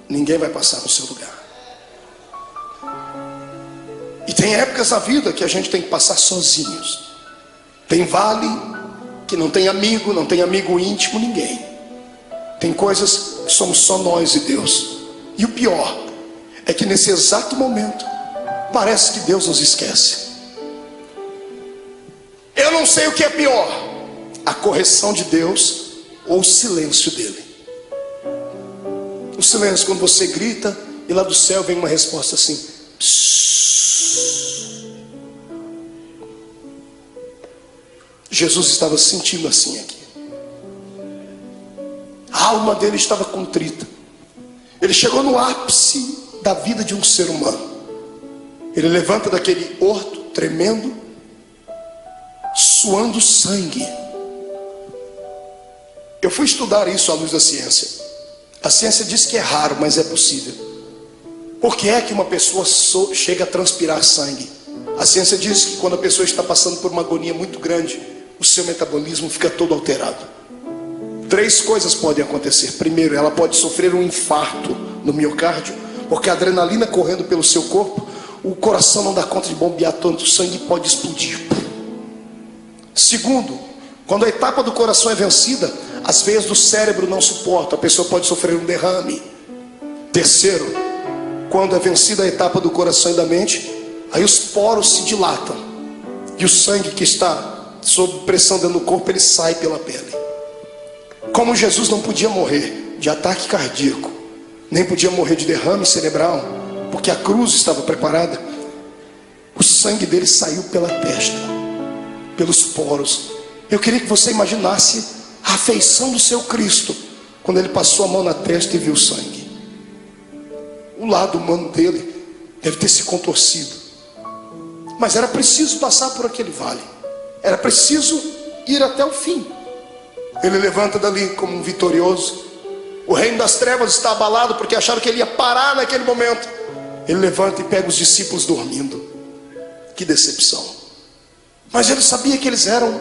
ninguém vai passar no seu lugar. E tem épocas na vida que a gente tem que passar sozinhos. Tem vale que não tem amigo íntimo, ninguém. Tem coisas que somos só nós e Deus. E o pior é que nesse exato momento parece que Deus nos esquece. Eu não sei o que é pior, a correção de Deus ou o silêncio dele. O silêncio, quando você grita e lá do céu vem uma resposta assim: psss. Jesus estava sentindo assim aqui. A alma dele estava contrita. Ele chegou no ápice da vida de um ser humano. Ele levanta daquele horto tremendo, suando sangue. Eu fui estudar isso à luz da ciência. A ciência diz que é raro, mas é possível. Por que é que uma pessoa chega a transpirar sangue? A ciência diz que quando a pessoa está passando por uma agonia muito grande, o seu metabolismo fica todo alterado. 3 coisas podem acontecer. Primeiro, ela pode sofrer um infarto no miocárdio, porque a adrenalina correndo pelo seu corpo, o coração não dá conta de bombear tanto sangue e pode explodir. Segundo, quando a etapa do coração é vencida, as veias do cérebro não suportam, a pessoa pode sofrer um derrame. Terceiro, quando é vencida a etapa do coração e da mente, aí os poros se dilatam e o sangue que está sob pressão dentro do corpo, ele sai pela pele. Como Jesus não podia morrer de ataque cardíaco, nem podia morrer de derrame cerebral, porque a cruz estava preparada, o sangue dele saiu pela testa, pelos poros. Eu queria que você imaginasse a afeição do seu Cristo quando ele passou a mão na testa e viu o sangue. O lado humano dele deve ter se contorcido, mas era preciso passar por aquele vale, era preciso ir até o fim. Ele levanta dali como um vitorioso. O reino das trevas está abalado porque acharam que ele ia parar naquele momento. Ele levanta e pega os discípulos dormindo. Que decepção. Mas ele sabia que eles eram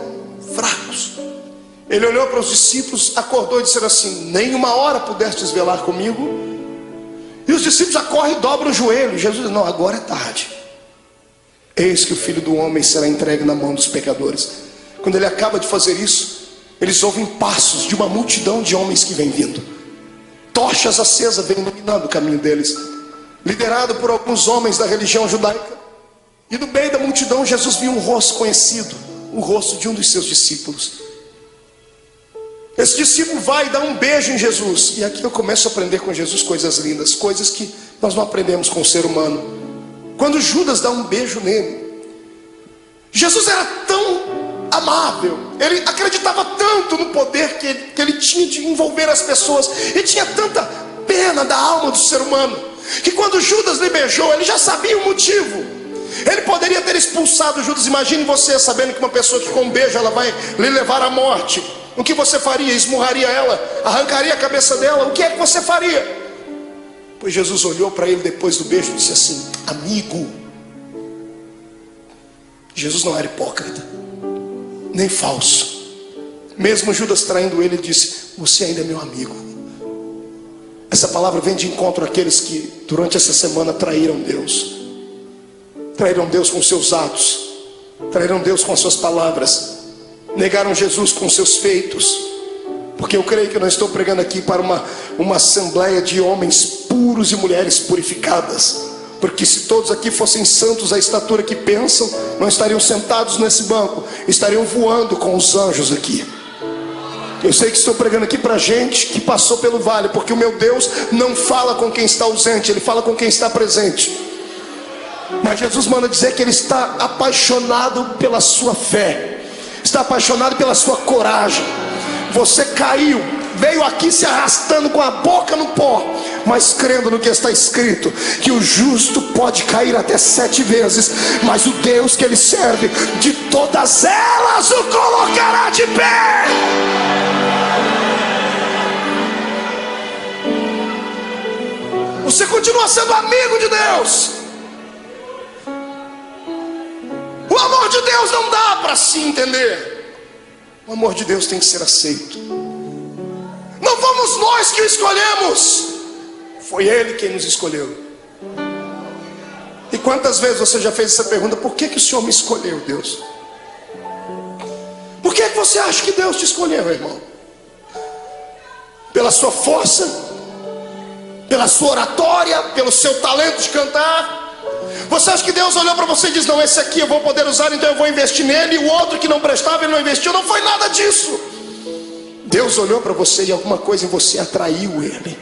fracos. Ele olhou para os discípulos, acordou e disse assim: nem uma hora pudestes velar comigo? E os discípulos já correm e dobram o joelho. Jesus diz: não, agora é tarde. Eis que o Filho do Homem será entregue na mão dos pecadores. Quando ele acaba de fazer isso, eles ouvem passos de uma multidão de homens que vem vindo. Tochas acesas vêm iluminando o caminho deles, liderado por alguns homens da religião judaica. E no meio da multidão Jesus viu um rosto conhecido, o rosto de um dos seus discípulos. Esse discípulo vai dar um beijo em Jesus. E aqui eu começo a aprender com Jesus coisas lindas, coisas que nós não aprendemos com o ser humano. Quando Judas dá um beijo nele, Jesus era tão amável, ele acreditava tanto no poder que ele tinha de envolver as pessoas, ele tinha tanta pena da alma do ser humano, que quando Judas lhe beijou, ele já sabia o motivo. Ele poderia ter expulsado Judas. Imagine você sabendo que uma pessoa que com um beijo ela vai lhe levar à morte. O que você faria? Esmurraria ela? Arrancaria a cabeça dela? O que é que você faria? Pois Jesus olhou para ele depois do beijo e disse assim: amigo. Jesus não era hipócrita, nem falso. Mesmo Judas traindo ele, disse: você ainda é meu amigo. Essa palavra vem de encontro àqueles que durante essa semana traíram Deus. Traíram Deus com seus atos, traíram Deus com as suas palavras, negaram Jesus com seus feitos. Porque eu creio que eu não estou pregando aqui para uma assembleia de homens puros e mulheres purificadas, porque se todos aqui fossem santos à estatura que pensam, não estariam sentados nesse banco, estariam voando com os anjos aqui. Eu sei que estou pregando aqui para gente que passou pelo vale, porque o meu Deus não fala com quem está ausente, Ele fala com quem está presente. Mas Jesus manda dizer que Ele está apaixonado pela sua fé, está apaixonado pela sua coragem. Você caiu, veio aqui se arrastando com a boca no pó, mas crendo no que está escrito, que o justo pode cair até 7 vezes, mas o Deus que ele serve, de todas elas o colocará de pé. Você continua sendo amigo de Deus. O amor de Deus não dá para se entender. O amor de Deus tem que ser aceito. Não fomos nós que o escolhemos, foi Ele quem nos escolheu. E quantas vezes você já fez essa pergunta: por que o Senhor me escolheu, Deus? Por que você acha que Deus te escolheu, irmão? Pela sua força? Pela sua oratória? Pelo seu talento de cantar? Você acha que Deus olhou para você e disse: não, esse aqui eu vou poder usar, então eu vou investir nele, e o outro que não prestava, ele não investiu? Não foi nada disso. Deus olhou para você e alguma coisa em você atraiu Ele.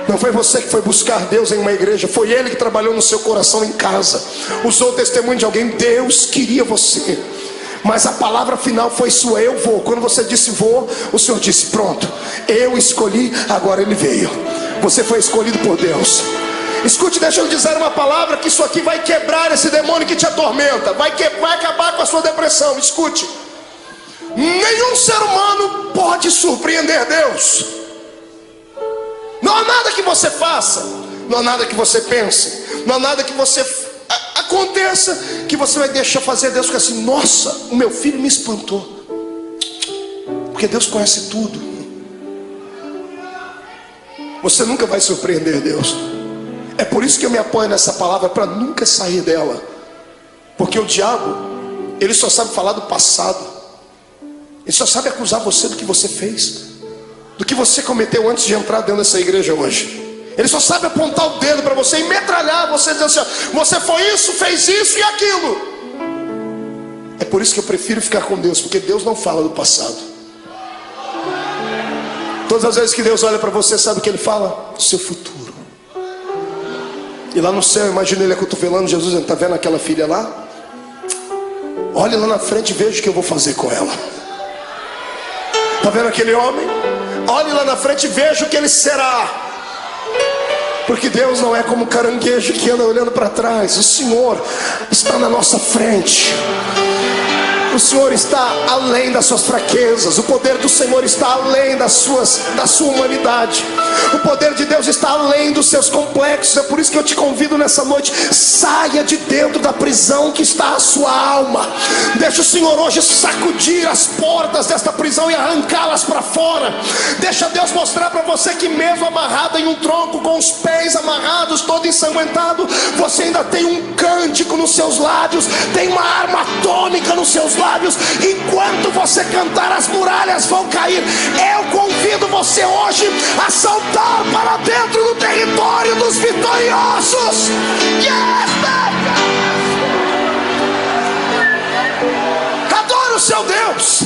Não foi você que foi buscar Deus em uma igreja, foi Ele que trabalhou no seu coração em casa, usou o testemunho de alguém. Deus queria você, mas a palavra final foi sua: eu vou. Quando você disse vou, o Senhor disse: pronto, eu escolhi, agora Ele veio. Você foi escolhido por Deus. Escute, deixa eu dizer uma palavra, que isso aqui vai quebrar esse demônio que te atormenta, vai acabar com a sua depressão. Escute: nenhum ser humano pode surpreender Deus. Não há nada que você faça, não há nada que você pense, não há nada que você aconteça que você vai deixar fazer Deus ficar assim: nossa, o meu filho me espantou. Porque Deus conhece tudo. Você nunca vai surpreender Deus. É por isso que eu me apoio nessa palavra, para nunca sair dela. Porque o diabo, ele só sabe falar do passado. Ele só sabe acusar você do que você fez, do que você cometeu antes de entrar dentro dessa igreja hoje. Ele só sabe apontar o dedo para você e metralhar você, dizendo assim: você foi isso, fez isso e aquilo. É por isso que eu prefiro ficar com Deus, porque Deus não fala do passado. Todas as vezes que Deus olha para você, sabe o que Ele fala? Do seu futuro. E lá no céu, imagina Ele acotovelando Jesus, está vendo aquela filha lá? Olhe lá na frente e veja o que eu vou fazer com ela. Está vendo aquele homem? Olhe lá na frente e veja o que ele será. Porque Deus não é como caranguejo que anda olhando para trás. O Senhor está na nossa frente. O Senhor está além das suas fraquezas. O poder do Senhor está além da sua humanidade. O poder de Deus está além dos seus complexos. É por isso que eu te convido nessa noite: saia de dentro da prisão que está a sua alma. Deixa o Senhor hoje sacudir as portas desta prisão e arrancá-las para fora. Deixa Deus mostrar para você que mesmo amarrado em um tronco, com os pés amarrados, todo ensanguentado, você ainda tem um cântico nos seus lábios, tem uma arma atômica nos seus lábios. Enquanto você cantar, as muralhas vão cair. Eu convido você hoje a saltar para dentro do território dos vitoriosos. Adore o seu Deus.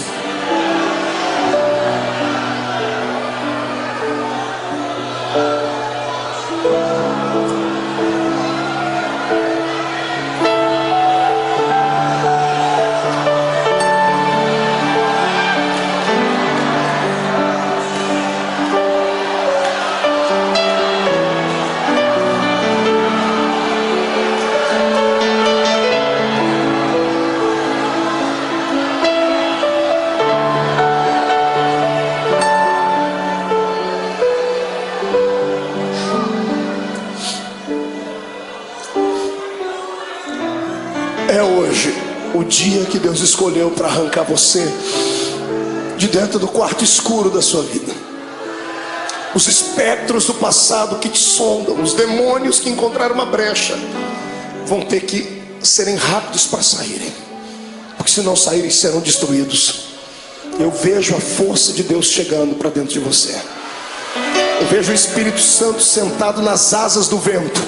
É hoje o dia que Deus escolheu para arrancar você de dentro do quarto escuro da sua vida. Os espectros do passado que te sondam, os demônios que encontraram uma brecha, vão ter que serem rápidos para saírem, porque se não saírem serão destruídos. Eu vejo a força de Deus chegando para dentro de você. Eu vejo o Espírito Santo sentado nas asas do vento,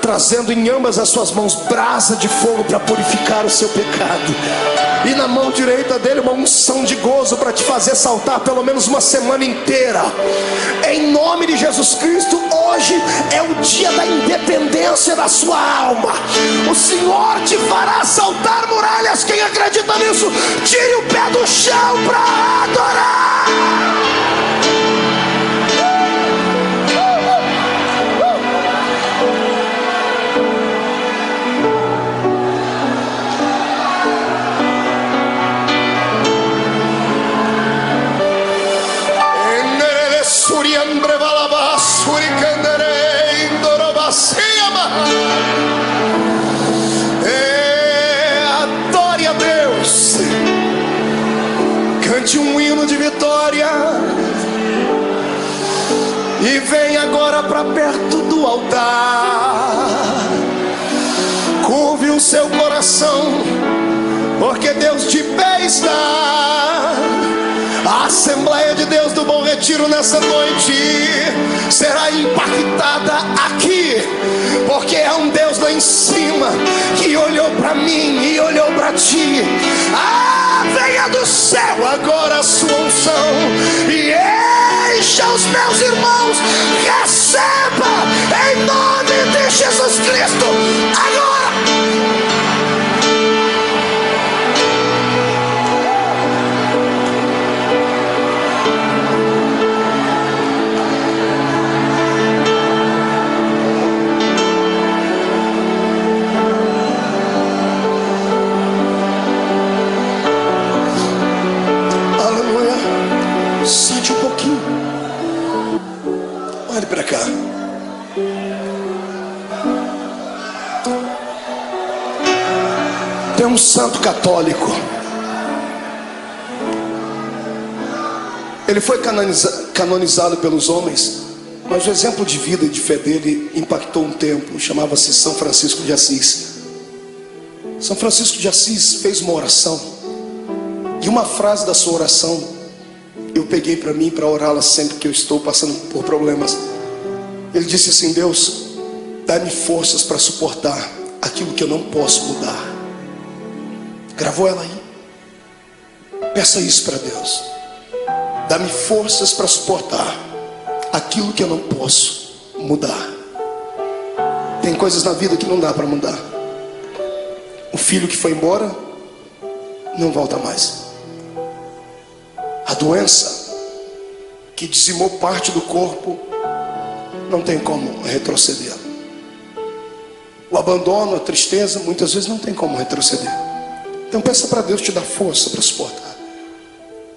trazendo em ambas as suas mãos brasa de fogo para purificar o seu pecado, e na mão direita dele uma unção de gozo para te fazer saltar pelo menos uma semana inteira. Em nome de Jesus Cristo, hoje é o dia da independência da sua alma. O Senhor te fará saltar muralhas. Quem acredita nisso, tire o pé do chão para adorar. Adore a Deus, cante um hino de vitória e vem agora para perto do altar. Curve o seu coração, porque Deus de pé está. A Assembleia de Deus do Bom Retiro nessa noite será impactada aqui, porque é um Deus lá em cima que olhou para mim e olhou para ti. Venha do céu agora a sua unção e encha os meus irmãos. Receba em nome de Jesus Cristo agora. Sente um pouquinho. Olhe para cá. Tem um santo católico. Ele foi canonizado pelos homens, mas o exemplo de vida e de fé dele impactou um tempo. Chamava-se São Francisco de Assis. São Francisco de Assis fez uma oração, e uma frase da sua oração eu peguei para mim, para orá-la sempre que eu estou passando por problemas. Ele disse assim: Deus, dá-me forças para suportar aquilo que eu não posso mudar. Gravou ela aí? Peça isso para Deus. Dá-me forças para suportar aquilo que eu não posso mudar. Tem coisas na vida que não dá para mudar. O filho que foi embora não volta mais. A doença que dizimou parte do corpo não tem como retroceder. O abandono, a tristeza, muitas vezes não tem como retroceder. Então peça para Deus te dar força para suportar.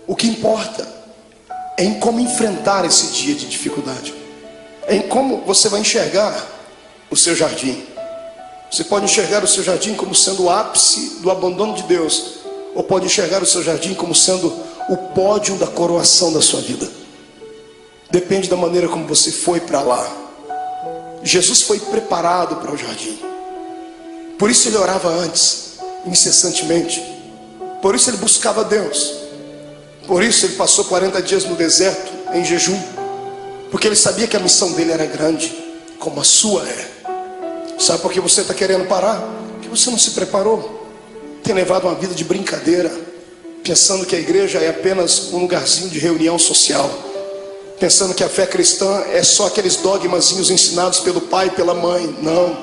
O que importa é em como enfrentar esse dia de dificuldade. É em como você vai enxergar o seu jardim. Você pode enxergar o seu jardim como sendo o ápice do abandono de Deus, ou pode enxergar o seu jardim como sendo o pódio da coroação da sua vida. Depende da maneira como você foi para lá. Jesus foi preparado para o jardim. Por isso ele orava antes, incessantemente. Por isso ele buscava Deus. Por isso ele passou 40 dias no deserto em jejum, porque ele sabia que a missão dele era grande, como a sua é. Sabe por que você está querendo parar? Porque você não se preparou. Tem levado uma vida de brincadeira, pensando que a igreja é apenas um lugarzinho de reunião social, pensando que a fé cristã é só aqueles dogmazinhos ensinados pelo pai e pela mãe. Não,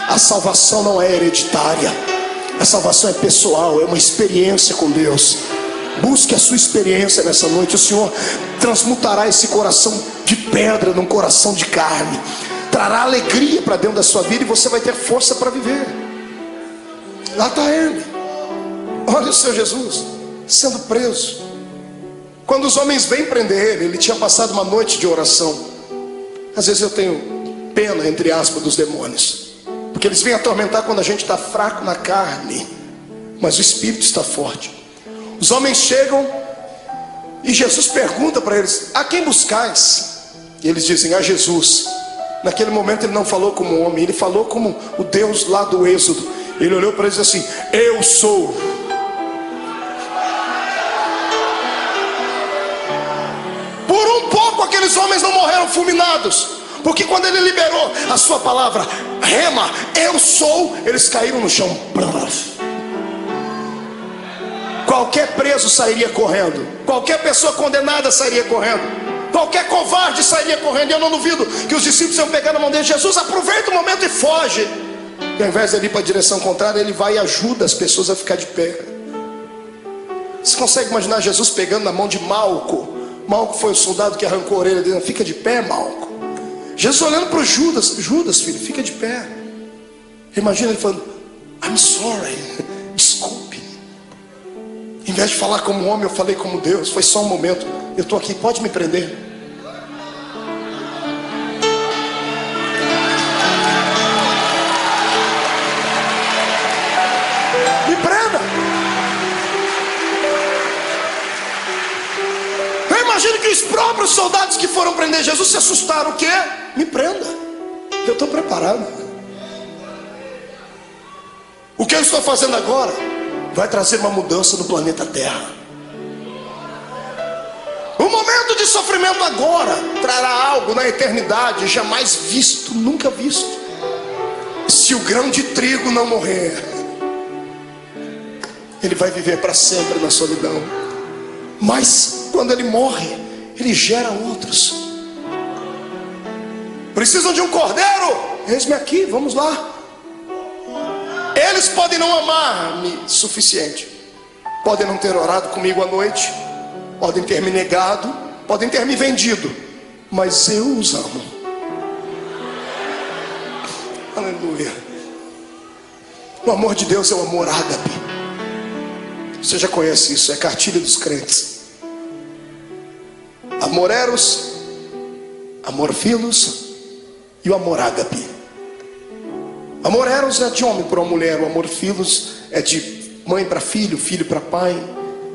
a salvação não é hereditária. A salvação é pessoal, é uma experiência com Deus. Busque a sua experiência nessa noite. O Senhor transmutará esse coração de pedra num coração de carne, trará alegria para dentro da sua vida, e você vai ter força para viver. Lá está ele. Olha o seu Jesus sendo preso. Quando os homens vêm prender ele, ele tinha passado uma noite de oração. Às vezes eu tenho pena, entre aspas, dos demônios, porque eles vêm atormentar quando a gente está fraco na carne, mas o espírito está forte. Os homens chegam e Jesus pergunta para eles: a quem buscais? E eles dizem: a Jesus. Naquele momento ele não falou como um homem, ele falou como o Deus lá do Êxodo. Ele olhou para eles e disse assim: eu sou. Por um pouco aqueles homens não morreram fulminados, Porque quando ele liberou a sua palavra, rema, eu sou, eles caíram no chão. Qualquer preso sairia correndo, qualquer pessoa condenada sairia correndo, qualquer covarde sairia correndo. E eu não duvido que os discípulos iam pegar na mão dele: Jesus, aproveita o momento e foge. E ao invés de ele ir para a direção contrária, ele vai e ajuda as pessoas a ficar de pé. Você consegue imaginar Jesus pegando na mão de Malco? Malco foi o soldado que arrancou a orelha dele. Fica de pé, Malco. Jesus olhando para o Judas: Judas, filho, fica de pé. Imagina ele falando: I'm sorry, desculpe. Em vez de falar como homem, eu falei como Deus. Foi só um momento, eu estou aqui, pode me prender. Me prenda. Eu imagino que os próprios soldados que foram prender Jesus se assustaram. O quê? Me prenda, eu estou preparado. O que eu estou fazendo agora vai trazer uma mudança no planeta Terra. O momento de sofrimento agora trará algo na eternidade jamais visto, nunca visto. Se o grão de trigo não morrer, ele vai viver para sempre na solidão. Mas quando ele morre, ele gera outros. Precisam de um cordeiro? Eis-me aqui, vamos lá. Eles podem não amar-me suficiente, podem não ter orado comigo à noite, podem ter me negado, podem ter me vendido, mas eu os amo. Aleluia. O amor de Deus é o amor ágape. Você já conhece isso, é cartilha dos crentes. Amor eros, amor filos e o amor ágape. Amor eros é de homem para uma mulher, o amor filos é de mãe para filho, filho para pai.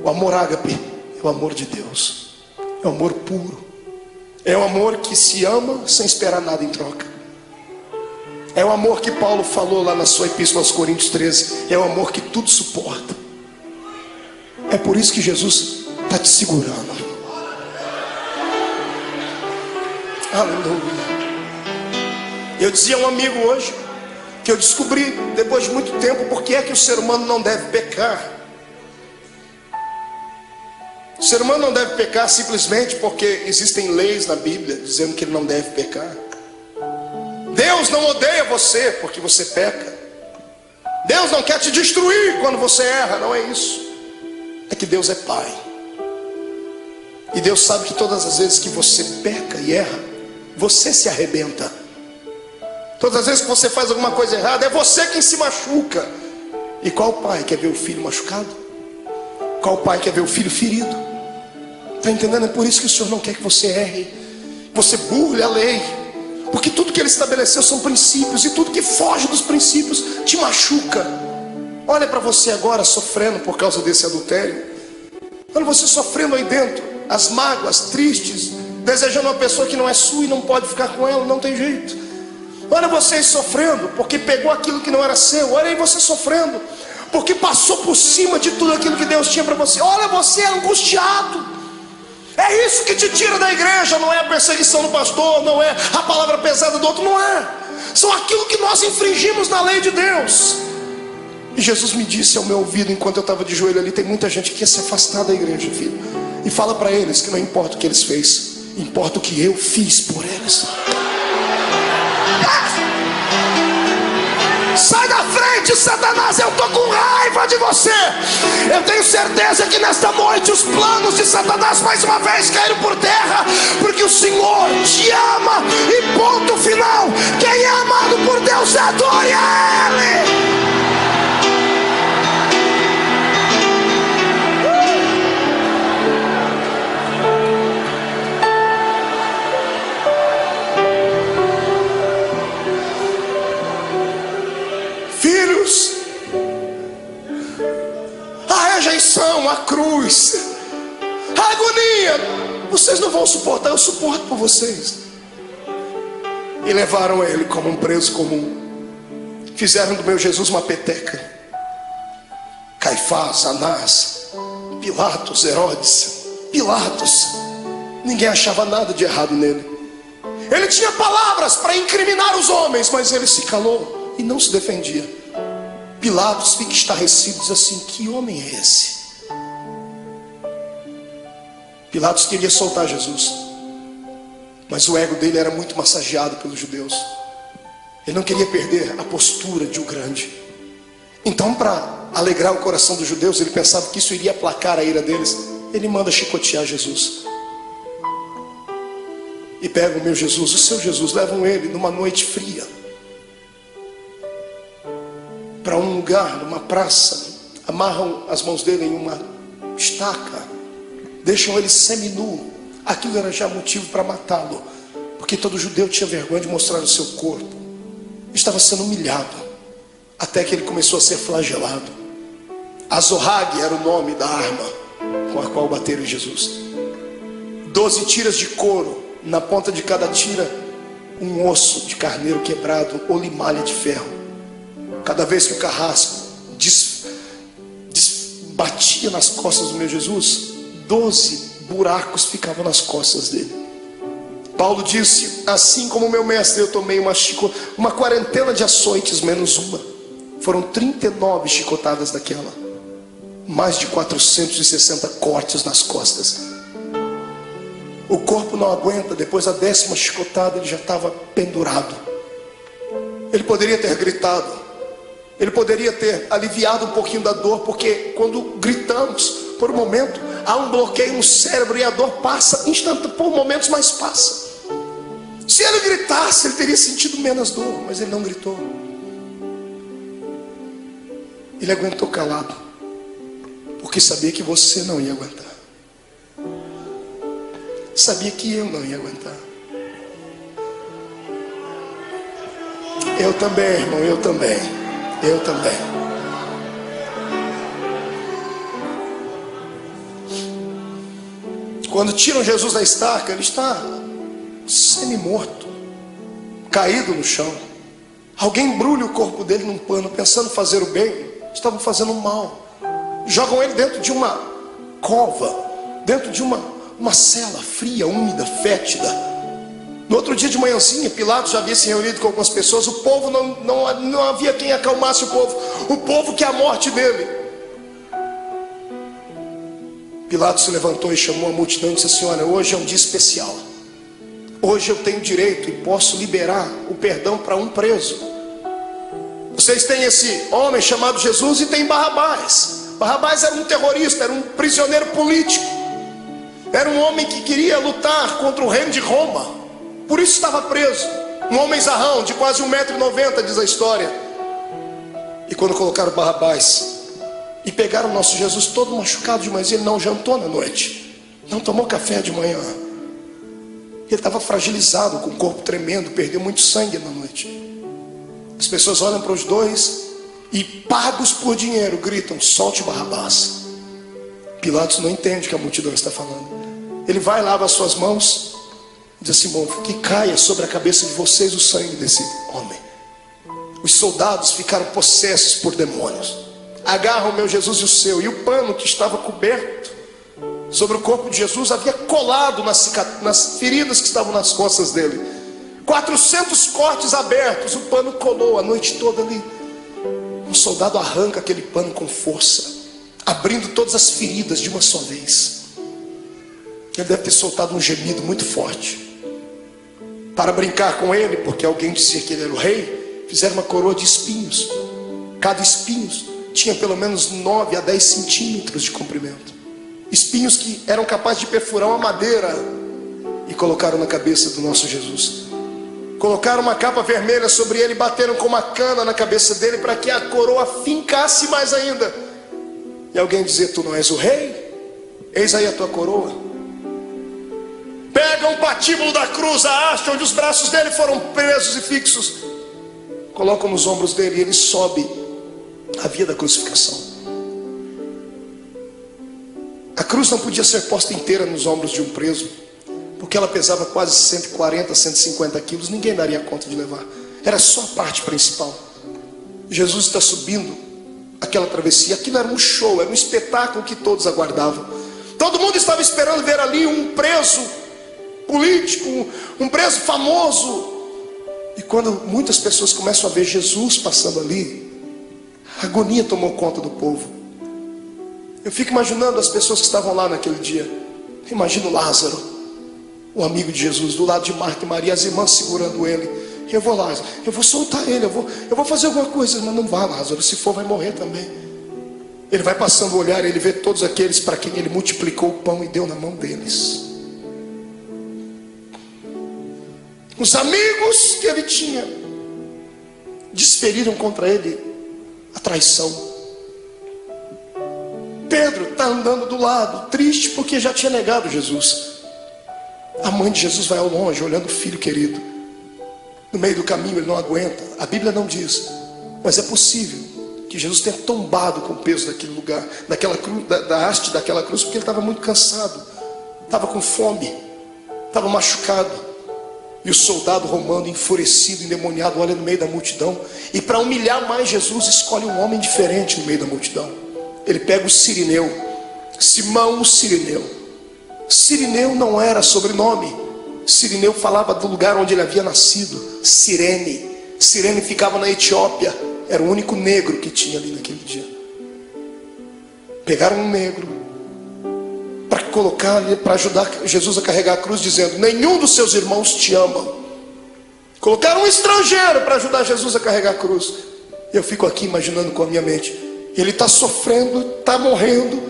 O amor ágape é o amor de Deus, é o amor puro, é o amor que se ama sem esperar nada em troca. É o amor que Paulo falou lá na sua epístola aos Coríntios 13, é o amor que tudo suporta. É por isso que Jesus está te segurando. Aleluia. Eu dizia a um amigo hoje que eu descobri depois de muito tempo porque é que o ser humano não deve pecar. O ser humano não deve pecar simplesmente porque existem leis na Bíblia dizendo que ele não deve pecar. Deus não odeia você porque você peca. Deus não quer te destruir quando você erra, não é isso. É que Deus é Pai. E Deus sabe que todas as vezes que você peca e erra, você se arrebenta. Todas as vezes que você faz alguma coisa errada, é você quem se machuca. E qual pai quer ver o filho machucado? Qual pai quer ver o filho ferido? Está entendendo? É por isso que o Senhor não quer que você erre, você burle a lei. Porque tudo que Ele estabeleceu são princípios, e tudo que foge dos princípios te machuca. Olha para você agora sofrendo por causa desse adultério. Olha você sofrendo aí dentro, as mágoas, tristes, desejando uma pessoa que não é sua e não pode ficar com ela, não tem jeito. Olha vocês sofrendo porque pegou aquilo que não era seu. Olha aí você sofrendo porque passou por cima de tudo aquilo que Deus tinha para você. Olha você angustiado. É isso que te tira da igreja. Não é a perseguição do pastor, não é a palavra pesada do outro, não é. São aquilo que nós infringimos na lei de Deus. E Jesus me disse ao meu ouvido enquanto eu estava de joelho ali: tem muita gente que quer se afastar da igreja, filho. E fala para eles que não importa o que eles fez, importa o que eu fiz por eles. Sai da frente, Satanás, eu estou com raiva de você. Eu tenho certeza que nesta noite os planos de Satanás mais uma vez caíram por terra, porque o Senhor te ama e ponto final. Quem é amado por Deus, adore a Ele. A rejeição, a cruz, a agonia, vocês não vão suportar, eu suporto por vocês. E levaram ele como um preso comum. Fizeram do meu Jesus uma peteca. Caifás, Anás, Pilatos, Herodes, Pilatos. Ninguém achava nada de errado nele. Ele tinha palavras para incriminar os homens, mas ele se calou e não se defendia. Pilatos fica estarrecido, diz assim: que homem é esse? Pilatos queria soltar Jesus, mas o ego dele era muito massageado pelos judeus. Ele não queria perder a postura de um grande. Então, para alegrar o coração dos judeus, ele pensava que isso iria aplacar a ira deles. Ele manda chicotear Jesus. E pegam o meu Jesus, o seu Jesus, levam ele numa noite fria para um lugar, numa praça, amarram as mãos dele em uma estaca, deixam ele seminu. Aquilo era já motivo para matá-lo, porque todo judeu tinha vergonha de mostrar o seu corpo. Estava sendo humilhado, até que ele começou a ser flagelado. Azorrague era o nome da arma com a qual bateram em Jesus. 12 tiras de couro, na ponta de cada tira um osso de carneiro quebrado ou limalha de ferro. Cada vez que o carrasco batia nas costas do meu Jesus, 12 buracos ficavam nas costas dele. Paulo disse: assim como meu mestre, eu tomei uma quarentena de açoites menos uma. Foram 39 chicotadas daquela, mais de 460 cortes nas costas. O corpo não aguenta. Depois da 10ª chicotada, ele já estava pendurado. Ele poderia ter gritado, ele poderia ter aliviado um pouquinho da dor, porque quando gritamos, por um momento, há um bloqueio no cérebro e a dor passa instantâneo, por momentos, mas passa. Se ele gritasse, ele teria sentido menos dor, mas ele não gritou. Ele aguentou calado, porque sabia que você não ia aguentar. Sabia que eu não ia aguentar. Eu também, irmão, eu também. Eu também. Quando tiram Jesus da estaca, ele está semi-morto, caído no chão. Alguém embrulha o corpo dele num pano, pensando fazer o bem, estavam fazendo o mal. Jogam ele dentro de uma cova, dentro de uma cela fria, úmida, fétida. No outro dia de manhãzinha, Pilatos já havia se reunido com algumas pessoas. O povo não havia quem acalmasse o povo. O povo quer a morte dele. Pilatos se levantou e chamou a multidão e disse assim: olha, hoje é um dia especial. Hoje eu tenho direito e posso liberar o perdão para um preso. Vocês têm esse homem chamado Jesus e tem Barrabás. Barrabás era um terrorista, era um prisioneiro político. Era um homem que queria lutar contra o reino de Roma. Por isso estava preso. Um homem zarrão, de quase 1,90 m, diz a história. E quando colocaram Barrabás e pegaram o nosso Jesus todo machucado de manhã, ele não jantou na noite, não tomou café de manhã. Ele estava fragilizado, com o corpo tremendo, perdeu muito sangue na noite. As pessoas olham para os dois e, pagos por dinheiro, gritam: solte Barrabás. Pilatos não entende o que a multidão está falando. Ele vai, lava as suas mãos, diz assim: bom, que caia sobre a cabeça de vocês o sangue desse homem. Os soldados ficaram possessos por demônios. Agarram o meu Jesus e o seu, e o pano que estava coberto sobre o corpo de Jesus havia colado nas feridas que estavam nas costas dele. 400 cortes abertos, o pano colou a noite toda ali. Um soldado arranca aquele pano com força, abrindo todas as feridas de uma só vez. Ele deve ter soltado um gemido muito forte. Para brincar com ele, porque alguém dizia que ele era o rei, fizeram uma coroa de espinhos. Cada espinho tinha pelo menos 9 a 10 centímetros de comprimento. Espinhos que eram capazes de perfurar uma madeira. E colocaram na cabeça do nosso Jesus. Colocaram uma capa vermelha sobre ele, bateram com uma cana na cabeça dele para que a coroa fincasse mais ainda. E alguém dizia: tu não és o rei? Eis aí a tua coroa. Pegam o patíbulo da cruz, a haste onde os braços dele foram presos e fixos, colocam nos ombros dele e ele sobe a via da crucificação. A cruz não podia ser posta inteira nos ombros de um preso, porque ela pesava quase 140, 150 quilos. Ninguém daria conta de levar. Era só a parte principal. Jesus está subindo aquela travessia. Aquilo era um show, era um espetáculo que todos aguardavam. Todo mundo estava esperando ver ali um preso político, um preso famoso. E quando muitas pessoas começam a ver Jesus passando ali, a agonia tomou conta do povo. Eu fico imaginando as pessoas que estavam lá naquele dia. Imagino Lázaro, o amigo de Jesus, do lado de Marta e Maria, as irmãs segurando ele. Eu vou lá, eu vou soltar ele, eu vou fazer alguma coisa. Mas não vá, Lázaro, se for vai morrer também. Ele vai passando o olhar, ele vê todos aqueles para quem ele multiplicou o pão e deu na mão deles. Os amigos que ele tinha desferiram contra ele a traição. Pedro está andando do lado, triste porque já tinha negado Jesus. A mãe de Jesus vai ao longe, olhando o filho querido. No meio do caminho ele não aguenta. A Bíblia não diz, mas é possível que Jesus tenha tombado com o peso daquele lugar, daquela cruz, da haste daquela cruz, porque ele estava muito cansado, estava com fome, estava machucado. E o soldado romano, enfurecido, endemoniado, olha no meio da multidão, e para humilhar mais Jesus, escolhe um homem diferente no meio da multidão. Ele pega o Cirineu, Simão o Cirineu. Cirineu não era sobrenome. Cirineu falava do lugar onde ele havia nascido, Cirene. Cirene ficava na Etiópia. Era o único negro que tinha ali naquele dia. Pegaram um negro para colocar ali, para ajudar Jesus a carregar a cruz, dizendo: nenhum dos seus irmãos te ama. Colocaram um estrangeiro para ajudar Jesus a carregar a cruz. Eu fico aqui imaginando com a minha mente, ele está sofrendo, está morrendo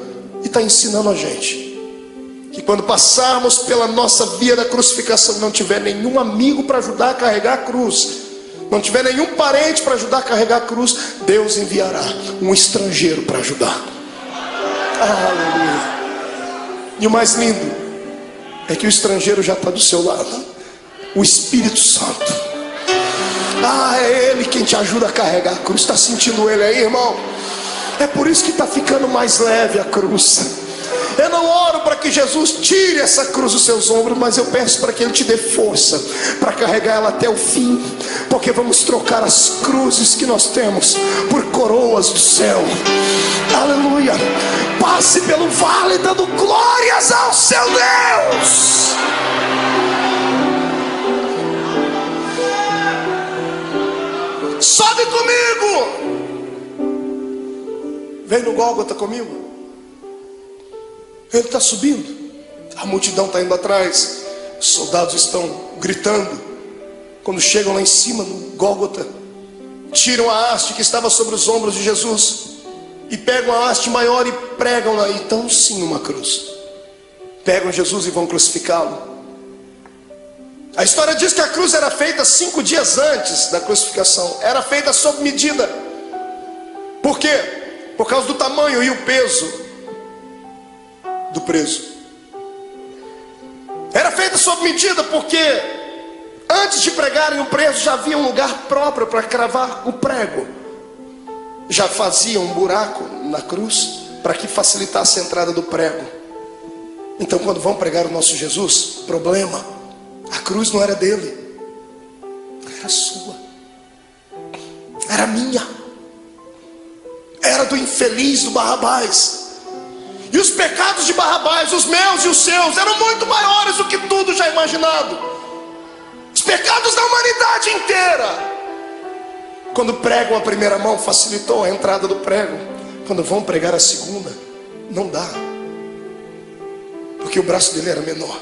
e está ensinando a gente que quando passarmos pela nossa via da crucificação, não tiver nenhum amigo para ajudar a carregar a cruz, não tiver nenhum parente para ajudar a carregar a cruz, Deus enviará um estrangeiro para ajudar. Aleluia. E o mais lindo é que o estrangeiro já está do seu lado, o Espírito Santo. É Ele quem te ajuda a carregar a cruz. Está sentindo Ele aí, irmão? É por isso que está ficando mais leve a cruz. Eu não oro para que Jesus tire essa cruz dos seus ombros, mas eu peço para que Ele te dê força para carregar ela até o fim, porque vamos trocar as cruzes que nós temos por coroas do céu. Aleluia. Passe pelo vale dando glórias ao seu Deus. Sobe comigo. Vem no Gólgota comigo. Ele está subindo, a multidão está indo atrás, os soldados estão gritando. Quando chegam lá em cima no Gólgota, tiram a haste que estava sobre os ombros de Jesus e pegam a haste maior e pregam lá. Então sim, uma cruz. Pegam Jesus e vão crucificá-lo. A história diz que a cruz era feita 5 dias antes da crucificação. Era feita sob medida. Por quê? Por causa do tamanho e o peso do preso. Era feita sob medida porque antes de pregarem o preso já havia um lugar próprio para cravar o prego. Já faziam um buraco na cruz para que facilitasse a entrada do prego. Então quando vão pregar o nosso Jesus, problema, a cruz não era dele, era sua, era minha, era do infeliz, do Barrabás. E os pecados de Barrabás, os meus e os seus, eram muito maiores do que tudo já imaginado. Os pecados da humanidade inteira. Quando pregam a primeira mão, facilitou a entrada do prego. Quando vão pregar a segunda, não dá, porque o braço dele era menor.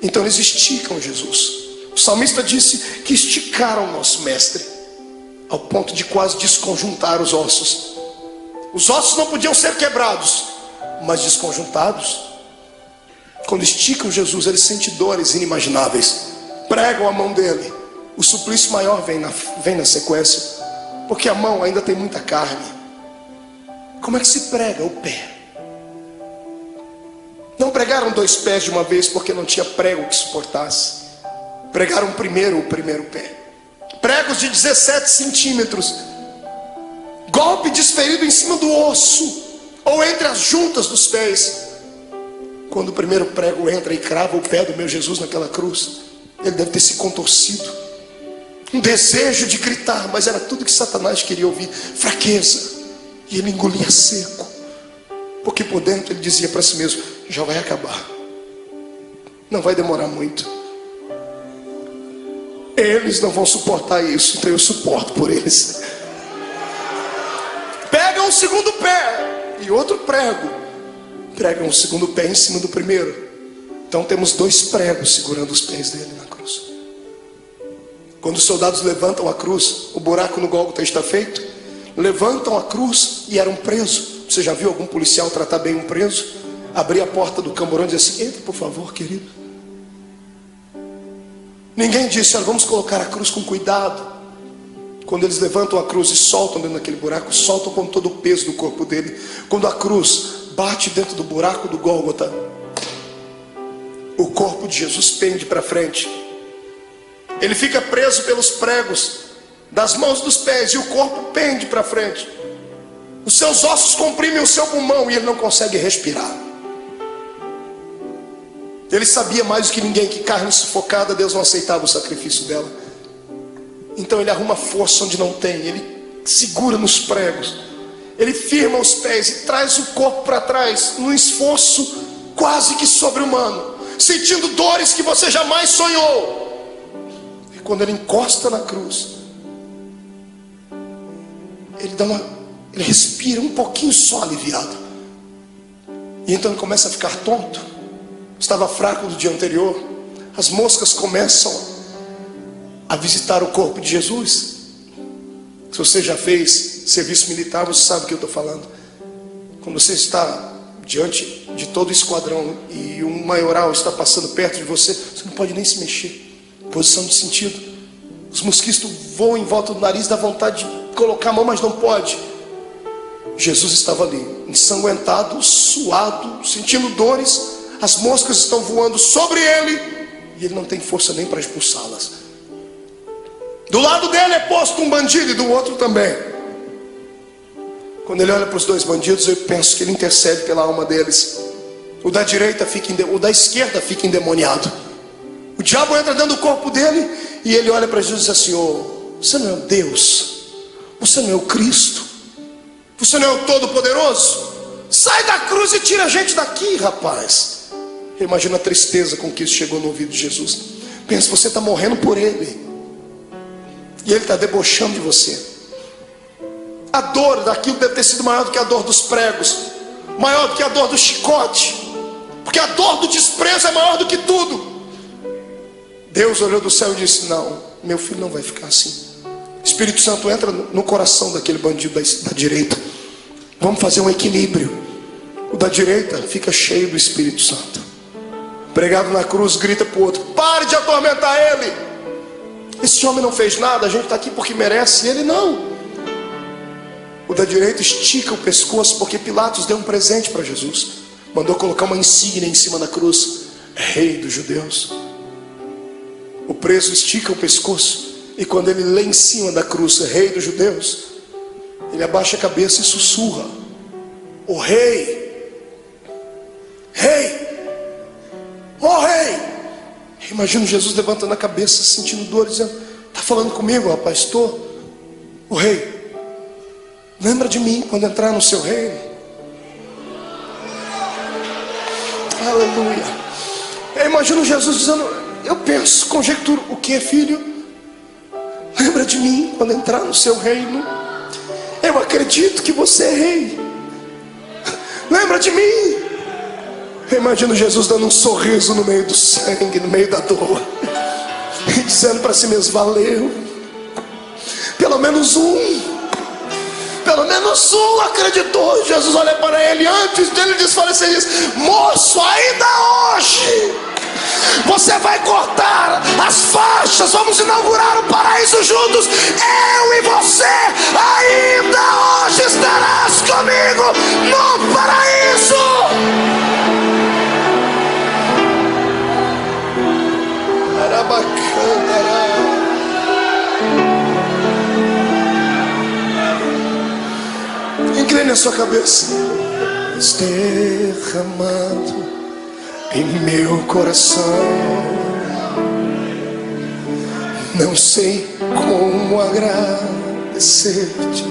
Então eles esticam Jesus. O salmista disse que esticaram o nosso mestre ao ponto de quase desconjuntar os ossos. Os ossos não podiam ser quebrados, mas desconjuntados. Quando esticam Jesus, ele sente dores inimagináveis. Pregam a mão dele, o suplício maior vem na sequência, porque a mão ainda tem muita carne. Como é que se prega o pé? Não pregaram 2 pés de uma vez porque não tinha prego que suportasse. Pregaram primeiro o primeiro pé. Pregos de 17 centímetros, golpe desferido em cima do osso ou entre as juntas dos pés. Quando o primeiro prego entra e crava o pé do meu Jesus naquela cruz, ele deve ter se contorcido, um desejo de gritar, mas era tudo que Satanás queria ouvir, fraqueza. E ele engolia seco, porque por dentro ele dizia para si mesmo: já vai acabar, Não vai demorar muito. Eles não vão suportar isso, então eu suporto por eles. Pega um segundo pé e outro prego. Prega um segundo pé em cima do primeiro. Então temos 2 pregos segurando os pés dele na cruz. Quando os soldados levantam a cruz, o buraco no Gólgota está feito. Levantam a cruz e era um preso. Você já viu algum policial tratar bem um preso? Abrir a porta do camburão e dizer assim: entra por favor, querido. Ninguém disse: olha, vamos colocar a cruz com cuidado. Quando eles levantam a cruz e soltam dentro daquele buraco, soltam com todo o peso do corpo dele. Quando a cruz bate dentro do buraco do Gólgota, o corpo de Jesus pende para frente. Ele fica preso pelos pregos das mãos e dos pés, e o corpo pende para frente. Os seus ossos comprimem o seu pulmão e ele não consegue respirar. Ele sabia mais do que ninguém que carne sufocada, Deus não aceitava o sacrifício dela. Então ele arruma força onde não tem. Ele segura nos pregos. Ele firma os pés e traz o corpo para trás, num esforço quase que sobre-humano, sentindo dores que você jamais sonhou. E quando ele encosta na cruz, ele respira um pouquinho só aliviado. E então ele começa a ficar tonto. Estava fraco do dia anterior. As moscas começam a visitar o corpo de Jesus. Se você já fez serviço militar, você sabe o que eu estou falando. Quando você está diante de todo o esquadrão e um maioral está passando perto de você, você não pode nem se mexer. Posição de sentido. Os mosquitos voam em volta do nariz, dá vontade de colocar a mão, mas não pode. Jesus estava ali, ensanguentado, suado, sentindo dores. As moscas estão voando sobre ele e ele não tem força nem para expulsá-las. Do lado dele é posto um bandido e do outro também. Quando ele olha para os 2 bandidos, eu penso que ele intercede pela alma deles. O da esquerda fica endemoniado. O diabo entra dentro do corpo dele e ele olha para Jesus e diz assim: oh, você não é o Deus? Você não é o Cristo? Você não é o Todo-Poderoso? Sai da cruz e tira a gente daqui, rapaz. Imagina a tristeza com que isso chegou no ouvido de Jesus. Pensa, você está morrendo por ele e ele está debochando de você. A dor daquilo deve ter sido maior do que a dor dos pregos, maior do que a dor do chicote, porque a dor do desprezo é maior do que tudo. Deus olhou do céu e disse: não, meu filho não vai ficar assim. Espírito Santo entra no coração daquele bandido da direita. Vamos fazer um equilíbrio. O da direita fica cheio do Espírito Santo. Pregado na cruz, grita para o outro: pare de atormentar ele. Esse homem não fez nada, a gente está aqui porque merece, ele não. O da direita estica o pescoço, porque Pilatos deu um presente para Jesus. Mandou colocar uma insígnia em cima da cruz: Rei dos Judeus. O preso estica o pescoço, e quando ele lê em cima da cruz Rei dos Judeus, ele abaixa a cabeça e sussurra: o Rei, Rei, ó Rei. Imagino Jesus levantando a cabeça, sentindo dor, dizendo: está falando comigo, rapaz? Estou. O Rei, lembra de mim quando entrar no seu reino. Aleluia. Eu imagino Jesus dizendo, eu penso, conjecturo: o que, filho? Lembra de mim quando entrar no seu reino. Eu acredito que você é rei. Lembra de mim. Eu imagino Jesus dando um sorriso no meio do sangue, no meio da dor, e dizendo para si mesmo: valeu. Pelo menos um acreditou. Jesus olha para ele, antes dele desfalecer, e diz: moço, ainda hoje você vai cortar as faixas, vamos inaugurar o paraíso juntos. Eu e você, ainda hoje estarás comigo no paraíso. Incline a sua cabeça. Derramado em meu coração, não sei como agradecer-te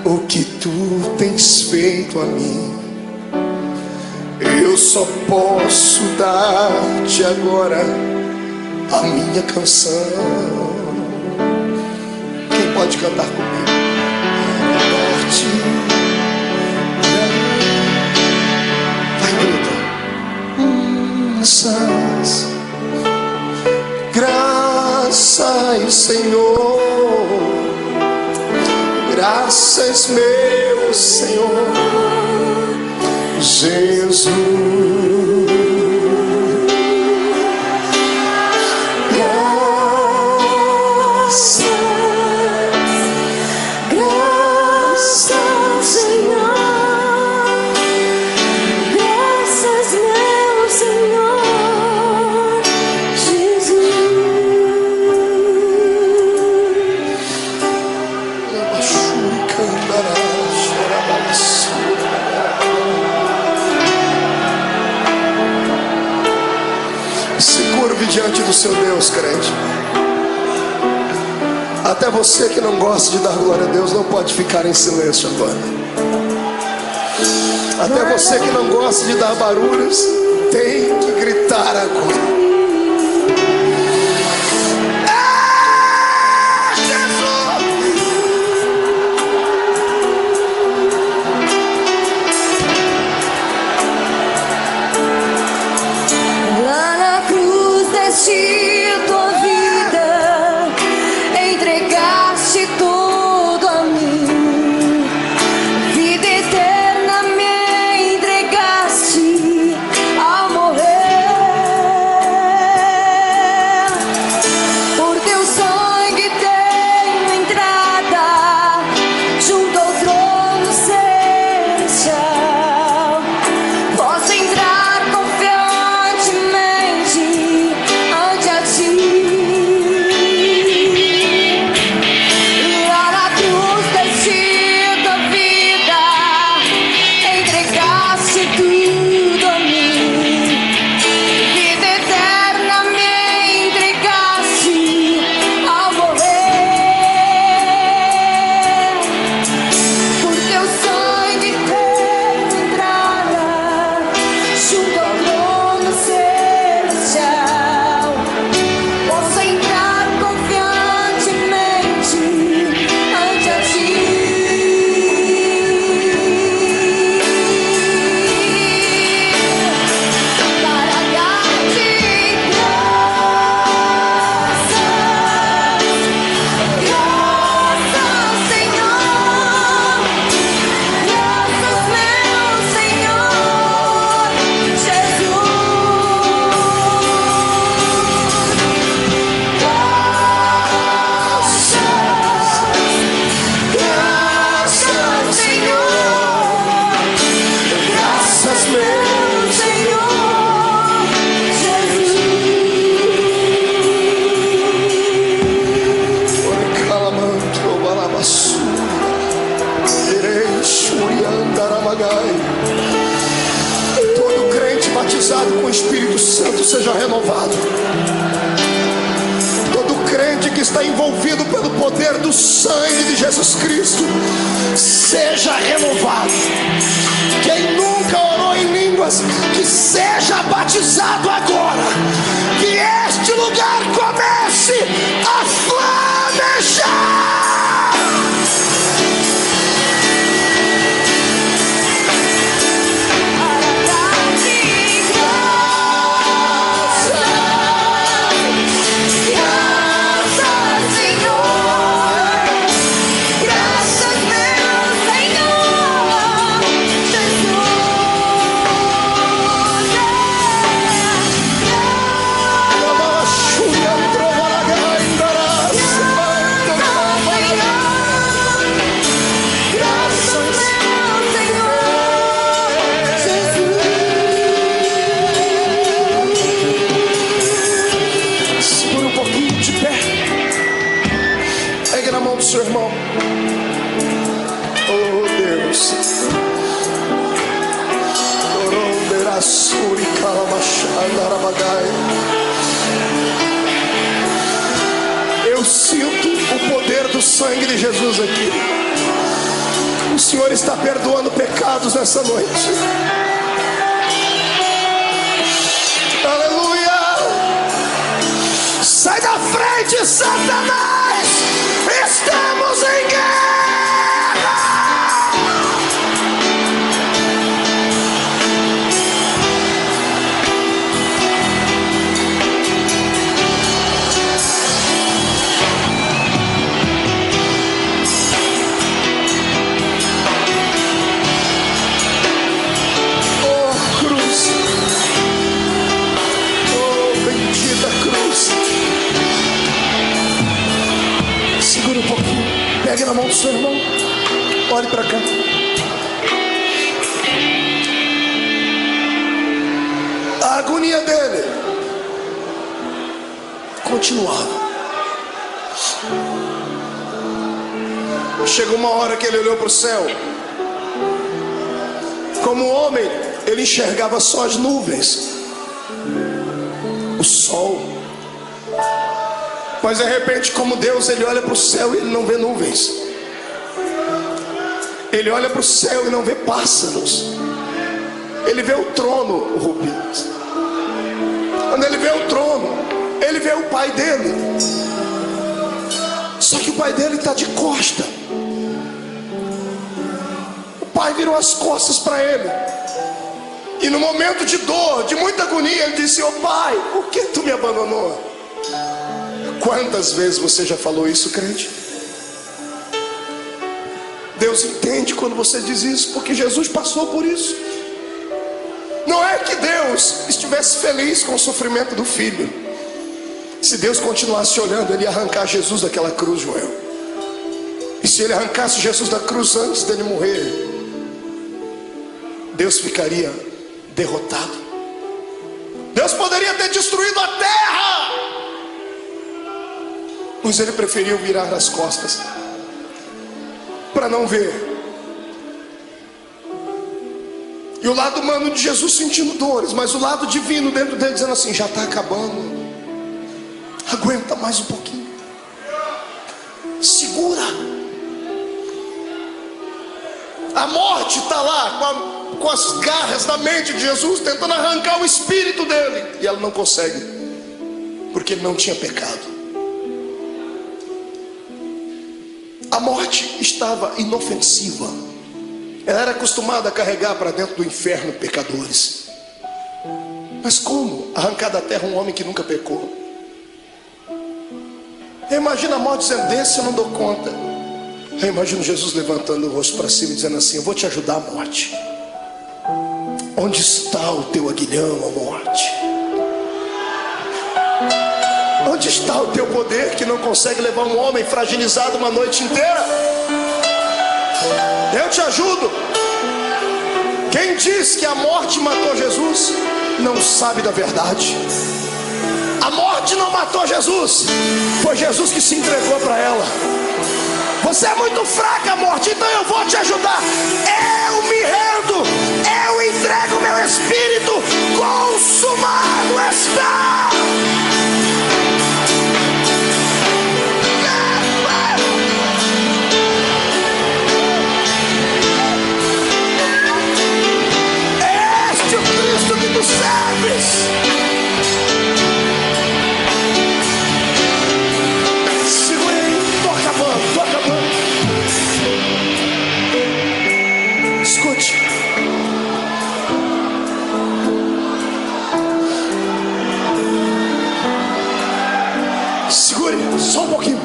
o que tu tens feito a mim. Eu só posso dar-te agora a minha canção. Quem pode cantar comigo? Dar-te, vai, grita. Graças, Senhor. Graças, meu Senhor Jesus. Graças, Senhor. Graças, meu Senhor Jesus. Se curve diante do seu Deus, crente. Até você que não gosta de dar glória a Deus não pode ficar em silêncio agora. Até você que não gosta de dar barulhos tem que gritar agora. Lá na cruz deste tua vida, entregaste tudo a mim. Vida eterna me entregaste ao morrer. Por teu sangue tenho entrada junto ao trono celestial. Posso entrar confiantemente ante a ti. Lá na cruz deste tua vida, entregaste tudo a mim. Vida eterna me entregaste ao morrer. Por teu sangue tenho entrada junto ao trono celestial. Posso entrar confiantemente ante a ti. Para dar-te graças, Senhor. Graças, meu Senhor Jesus. Graças, Senhor. Graças, meu Senhor Jesus. Calamanto, Balabassura, Irei, Shuriandarabagai. Todo crente batizado com o Espírito Santo seja renovado. Todo crente que está envolvido pelo poder do sangue de Jesus Cristo seja renovado. Quem nunca orou em línguas, que seja batizado agora. Que este lugar comece a flamejar. Para dar-te graças, Senhor. Graças, meu Senhor Segura um pouquinho de pé. Pegue na mão do seu irmão. Oh Deus. Eu sinto o poder do sangue de Jesus aqui. O Senhor está perdoando pecados nessa noite. frente, Satanás! Estamos em guerra! Segura um pouquinho, pegue na mão do seu irmão, olhe para cá. A agonia dele continuava. Chegou uma hora que ele olhou para o céu. Como homem, ele enxergava só as nuvens, o sol. Mas de repente, como Deus, ele olha para o céu e ele não vê nuvens. Ele olha para o céu e não vê pássaros. Ele vê o trono, Rubens. Quando ele vê o trono, ele vê o pai dele. Só que o pai dele está de costa. O pai virou as costas para ele. E no momento de dor, de muita agonia, ele disse: "Ô pai, por que tu me abandonou?" Quantas vezes você já falou isso, crente? Deus entende quando você diz isso, porque Jesus passou por isso. Não é que Deus estivesse feliz com o sofrimento do filho. Se Deus continuasse olhando, ele ia arrancar Jesus daquela cruz, Joel. E se ele arrancasse Jesus da cruz antes dele morrer, Deus ficaria derrotado. Deus poderia ter destruído a terra, mas ele preferiu virar as costas para não ver. E o lado humano de Jesus sentindo dores, mas o lado divino dentro dele dizendo assim: já está acabando, aguenta mais um pouquinho, segura. A morte está lá com as garras da mente de Jesus, tentando arrancar o espírito dele, e ela não consegue, porque ele não tinha pecado. A morte estava inofensiva. Ela era acostumada a carregar para dentro do inferno pecadores. Mas como arrancar da terra um homem que nunca pecou? Eu imagino a morte dizendo: desse eu não dou conta. Eu imagino Jesus levantando o rosto para cima e dizendo assim: eu vou te ajudar, a morte. Onde está o teu aguilhão, a morte? Onde está o teu poder que não consegue levar um homem fragilizado uma noite inteira? Eu te ajudo. Quem diz que a morte matou Jesus não sabe da verdade. A morte não matou Jesus, foi Jesus que se entregou para ela. Você é muito fraca, morte, então eu vou te ajudar. Eu me rendo, eu entrego meu espírito, consumado está. Este é o Cristo que tu serves. Escute. Segure só um pouquinho.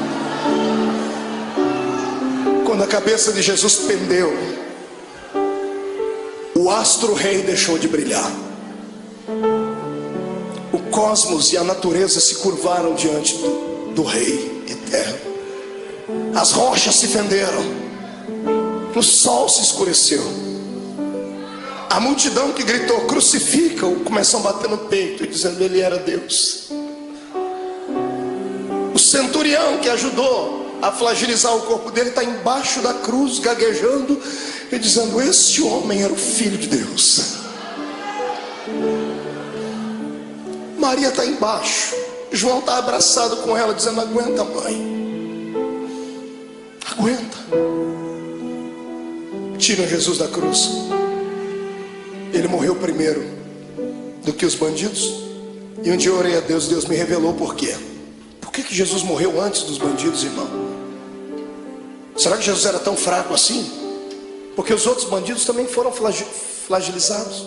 Quando a cabeça de Jesus pendeu, o astro-rei deixou de brilhar. O cosmos e a natureza se curvaram diante do Rei eterno. As rochas se fenderam. O sol se escureceu. A multidão que gritou crucifica-o começou a bater no peito e dizendo ele era Deus. O centurião que ajudou a fragilizar o corpo dele está embaixo da cruz gaguejando e dizendo: esse homem era o Filho de Deus. Maria está embaixo, João está abraçado com ela dizendo: aguenta, mãe, aguenta. Tiram Jesus da cruz. Ele morreu primeiro do que os bandidos. E um dia eu orei a Deus, Deus me revelou por quê. Porque que Jesus morreu antes dos bandidos, irmão? Será que Jesus era tão fraco assim? Porque os outros bandidos também foram flagelizados.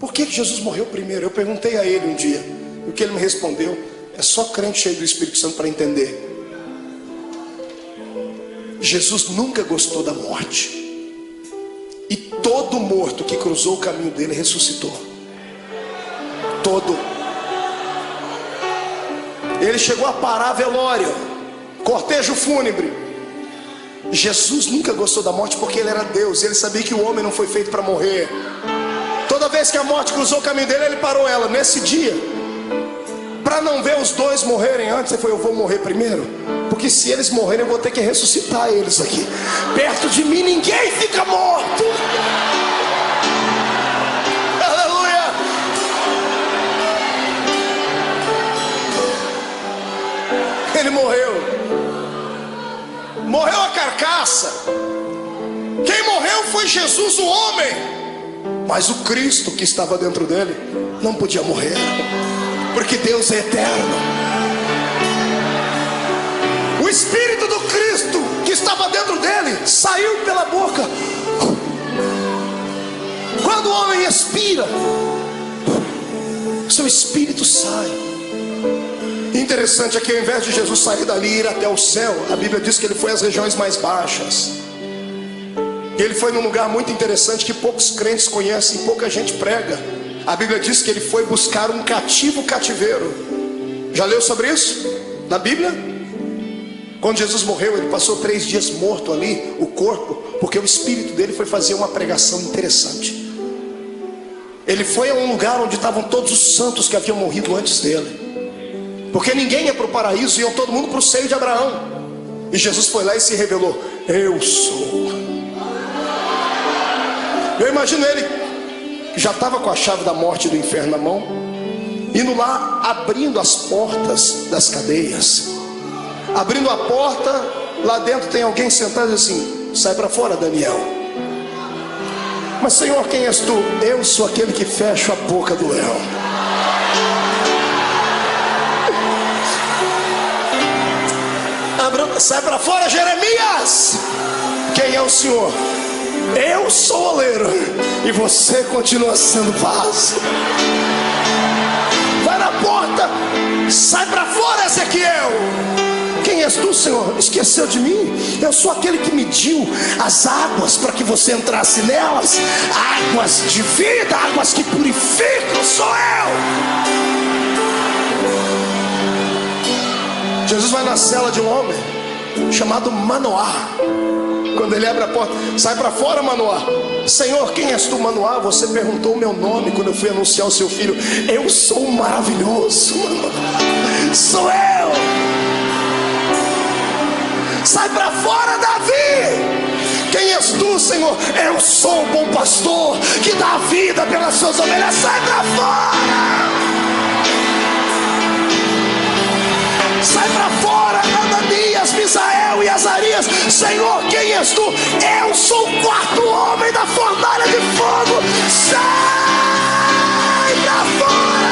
Por que Jesus morreu primeiro? Eu perguntei a ele um dia. O que ele me respondeu: é só crente cheio do Espírito Santo para entender. Jesus nunca gostou da morte. E todo morto que cruzou o caminho dele ressuscitou. Todo. Ele chegou a parar velório, cortejo fúnebre. Jesus nunca gostou da morte porque ele era Deus. Ele sabia que o homem não foi feito para morrer. Toda vez que a morte cruzou o caminho dele, ele parou ela. Nesse dia, para não ver os dois morrerem antes, ele falou: eu vou morrer primeiro, porque se eles morrerem eu vou ter que ressuscitar eles aqui. Perto de mim ninguém fica morto. Aleluia. Ele morreu. Morreu a carcaça. Quem morreu foi Jesus, o homem. Mas o Cristo que estava dentro dele não podia morrer, porque Deus é eterno. O Espírito do Cristo que estava dentro dele saiu pela boca. Quando o homem expira, seu espírito sai. Interessante é que ao invés de Jesus sair dali e ir até o céu, a Bíblia diz que ele foi às regiões mais baixas. Ele foi num lugar muito interessante que poucos crentes conhecem, pouca gente prega. A Bíblia diz que ele foi buscar um cativeiro. Já leu sobre isso na Bíblia? Quando Jesus morreu, ele passou 3 dias morto ali, o corpo, porque o espírito dele foi fazer uma pregação interessante. Ele foi a um lugar onde estavam todos os santos que haviam morrido antes dele, porque ninguém ia para o paraíso, iam todo mundo para o seio de Abraão. E Jesus foi lá e se revelou: eu sou. Eu imagino ele, que já estava com a chave da morte e do inferno na mão, indo lá, abrindo as portas das cadeias. Abrindo a porta, lá dentro tem alguém sentado assim: sai para fora, Daniel. Mas Senhor, quem és tu? Eu sou aquele que fecha a boca do leão. Sai para fora, Jeremias. Quem é o Senhor? Eu sou o oleiro e você continua sendo vaso. Vai na porta. Sai para fora, Ezequiel. Quem és tu, Senhor? Esqueceu de mim? Eu sou aquele que mediu as águas para que você entrasse nelas. Águas de vida, águas que purificam, sou eu. Jesus vai na cela de um homem chamado Manoá. Quando ele abre a porta: sai para fora, Manoá. Senhor, quem és tu, Manoá? Você perguntou o meu nome quando eu fui anunciar o seu filho. Eu sou o maravilhoso, Manoá. Sou eu. Sai para fora, Davi. Quem és tu, Senhor? Eu sou o bom pastor que dá a vida pelas suas ovelhas. Sai para fora. Sai para fora, Ananias, Misael e Azarias. Senhor, quem és tu? Eu sou o 4º homem da fornalha de fogo. Sai para fora.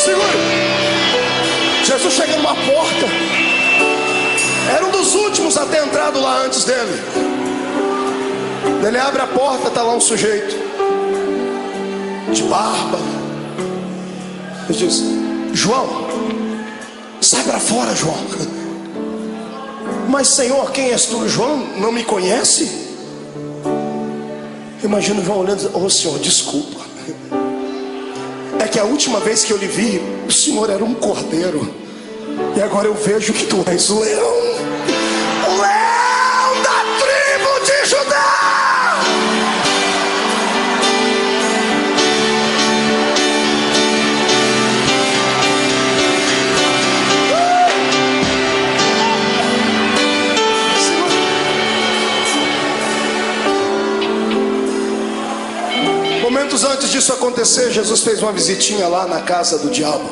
Segura. Jesus chega numa porta. Era um dos últimos a ter entrado lá antes dele. Ele abre a porta, está lá um sujeito de barba. Ele diz: João, sai para fora, João. Mas Senhor, quem és tu? João não me conhece? Imagina João olhando e dizendo: oh Senhor, desculpa. É que a última vez que eu lhe vi, o Senhor era um cordeiro, e agora eu vejo que tu és o leão. O leão da tribo de Judá. Momentos antes disso acontecer, Jesus fez uma visitinha lá na casa do diabo.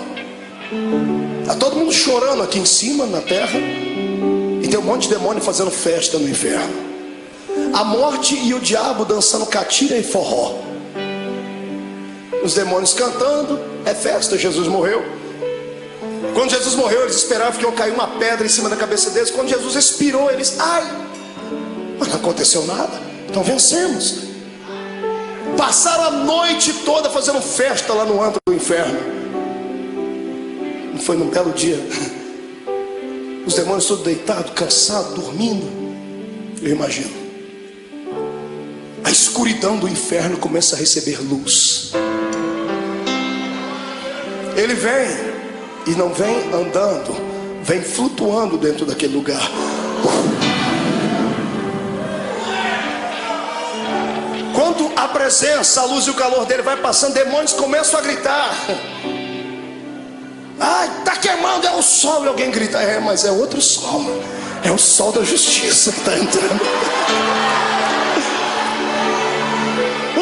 Está todo mundo chorando aqui em cima, na terra. E tem um monte de demônio fazendo festa no inferno. A morte e o diabo dançando catira e forró. Os demônios cantando, é festa, Jesus morreu. Quando Jesus morreu, eles esperavam que ia cair uma pedra em cima da cabeça deles. Quando Jesus expirou, eles, ai, mas não aconteceu nada, então vencemos. Passaram a noite toda fazendo festa lá no antro do inferno. Não foi num belo dia, os demônios todos deitados, cansados, dormindo. Eu imagino, a escuridão do inferno começa a receber luz. Ele vem, e não vem andando, vem flutuando dentro daquele lugar. Quando a presença, a luz e o calor dele vai passando, demônios começam a gritar. Ai, está queimando, é o sol. E alguém grita, é, mas é outro sol. É o sol da justiça que está entrando.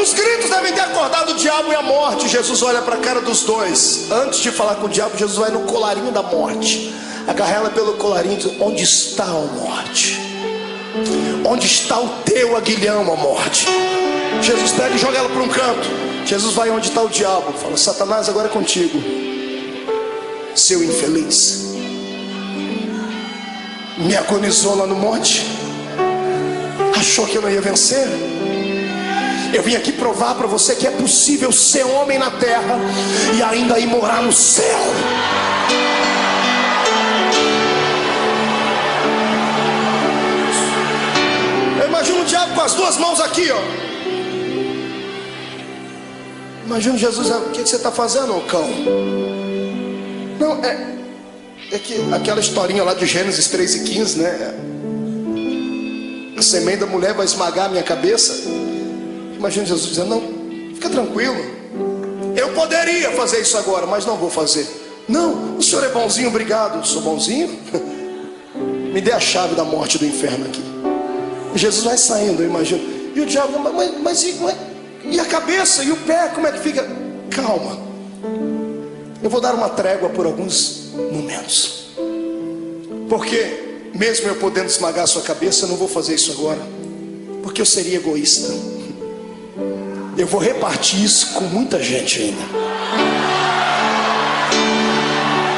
Os gritos devem ter acordado o diabo e a morte. Jesus olha para a cara dos dois. Antes de falar com o diabo, Jesus vai no colarinho da morte, agarra ela pelo colarinho e diz, onde está a morte? Onde está o teu aguilhão, a morte? Jesus pega e joga ela para um canto. Jesus vai onde está o diabo, fala, Satanás, agora é contigo, seu infeliz. Me agonizou lá no monte, achou que eu não ia vencer. Eu vim aqui provar para você que é possível ser homem na terra e ainda ir morar no céu. Eu imagino o diabo com as duas mãos aqui, ó. Imagina Jesus, o que você está fazendo, ô cão? Não, é que aquela historinha lá de Gênesis 3:15, né? A semente da mulher vai esmagar a minha cabeça. Imagina Jesus dizendo, não, fica tranquilo, eu poderia fazer isso agora, mas não vou fazer. Não, o senhor é bonzinho, obrigado. Sou bonzinho? Me dê a chave da morte do inferno aqui. E Jesus vai saindo, eu imagino. E o diabo, mas e a cabeça e o pé, como é que fica? Calma, eu vou dar uma trégua por alguns momentos, porque mesmo eu podendo esmagar a sua cabeça, eu não vou fazer isso agora, porque eu seria egoísta. Eu vou repartir isso com muita gente ainda.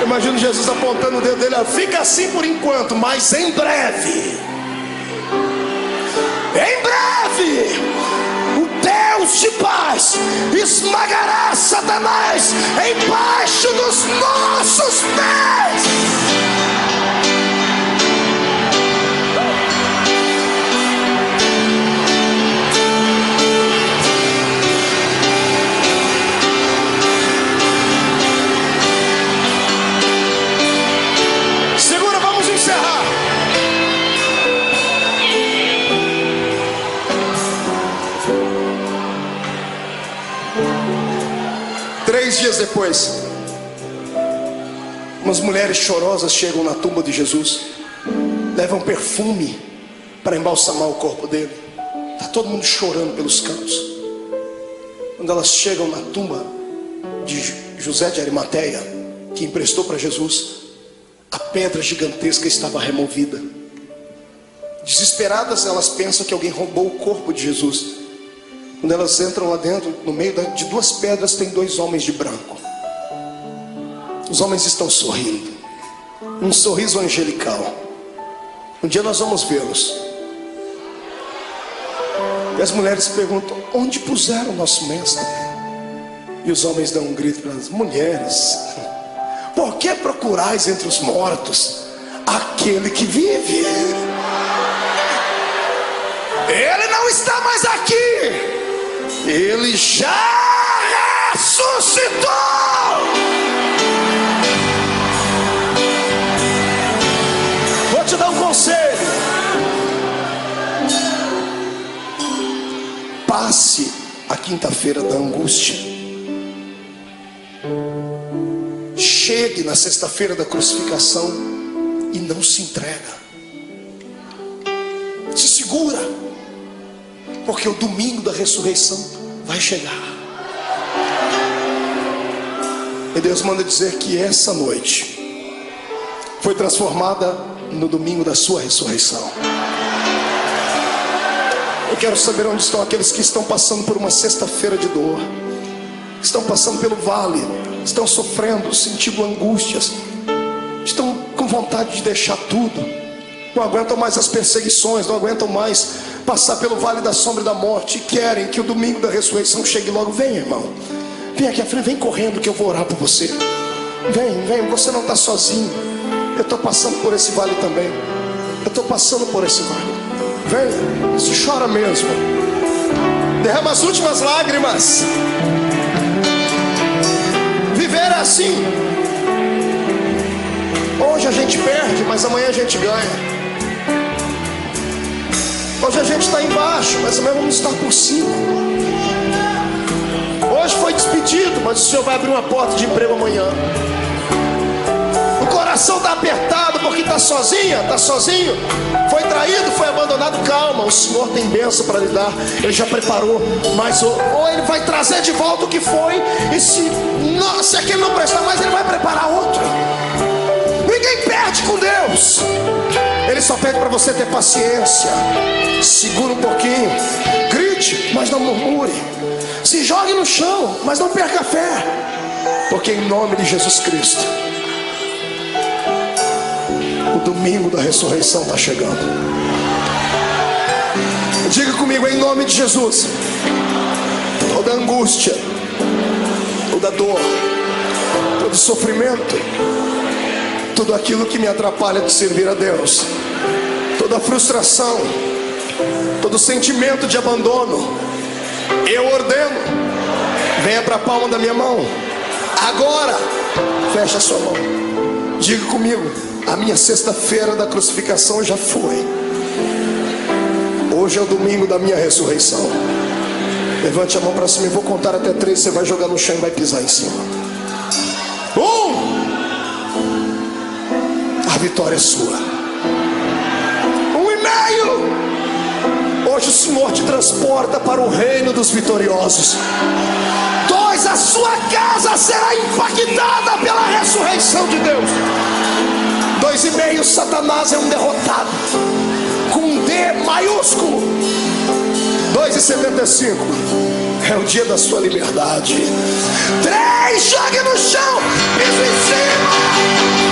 Eu imagino Jesus apontando o dedo dele, fica assim por enquanto, mas em breve, o Deus de paz esmagará Satanás embaixo dos nossos pés. Segura, vamos encerrar. Três dias depois, umas mulheres chorosas chegam na tumba de Jesus, levam perfume para embalsamar o corpo dele. Está todo mundo chorando pelos cantos. Quando elas chegam na tumba de José de Arimateia, que emprestou para Jesus, a pedra gigantesca estava removida. Desesperadas, elas pensam que alguém roubou o corpo de Jesus. Quando elas entram lá dentro, no meio de duas pedras tem dois homens de branco. Os homens estão sorrindo, um sorriso angelical. Um dia nós vamos vê-los. E as mulheres perguntam, onde puseram o nosso mestre? E os homens dão um grito para elas, mulheres, por que procurais entre os mortos aquele que vive? Ele não está mais aqui, ele já ressuscitou. Vou te dar um conselho. Passe a quinta-feira da angústia. Chegue na sexta-feira da crucificação e não se entrega. Se segura, porque o domingo da ressurreição vai chegar. E Deus manda dizer que essa noite foi transformada no domingo da sua ressurreição. Eu quero saber onde estão aqueles que estão passando por uma sexta-feira de dor, estão passando pelo vale, estão sofrendo, sentindo angústias, estão com vontade de deixar tudo, não aguentam mais as perseguições, não aguentam mais passar pelo vale da sombra e da morte, e querem que o domingo da ressurreição chegue logo. Vem, irmão, vem aqui à frente, vem correndo que eu vou orar por você. Vem, você não está sozinho. Eu estou passando por esse vale também. Eu estou passando por esse vale. Vem, se chora mesmo, derrama as últimas lágrimas. Viver é assim. Hoje a gente perde, mas amanhã a gente ganha. Hoje a gente está embaixo, mas amanhã vamos estar por cima. Hoje foi despedido, mas o Senhor vai abrir uma porta de emprego amanhã. O coração está apertado porque está sozinha, está sozinho, foi traído, foi abandonado. Calma, o Senhor tem bênção para lhe dar. Ele já preparou, mas ou Ele vai trazer de volta o que foi, e se aquele não prestar mais, Ele vai preparar outro. Ninguém perde com Deus. Ele só pede para você ter paciência. Segura um pouquinho, grite, mas não murmure. Se jogue no chão, mas não perca a fé, porque em nome de Jesus Cristo, o domingo da ressurreição está chegando. Diga comigo, em nome de Jesus. Toda angústia, toda dor, todo sofrimento, tudo aquilo que me atrapalha de servir a Deus, toda frustração, todo sentimento de abandono, eu ordeno, venha para a palma da minha mão. Agora, fecha a sua mão. Diga comigo, a minha sexta-feira da crucificação já foi. Hoje é o domingo da minha ressurreição. Levante a mão para cima, eu vou contar até 3. Você vai jogar no chão e vai pisar em cima. 1. A vitória é sua. 1,5. Hoje o Senhor te transporta para o reino dos vitoriosos. 2. A sua casa será impactada pela ressurreição de Deus. 2,5. Satanás é um derrotado, com um D maiúsculo. 2,75. É o dia da sua liberdade. 3. Jogue no chão, piso em cima.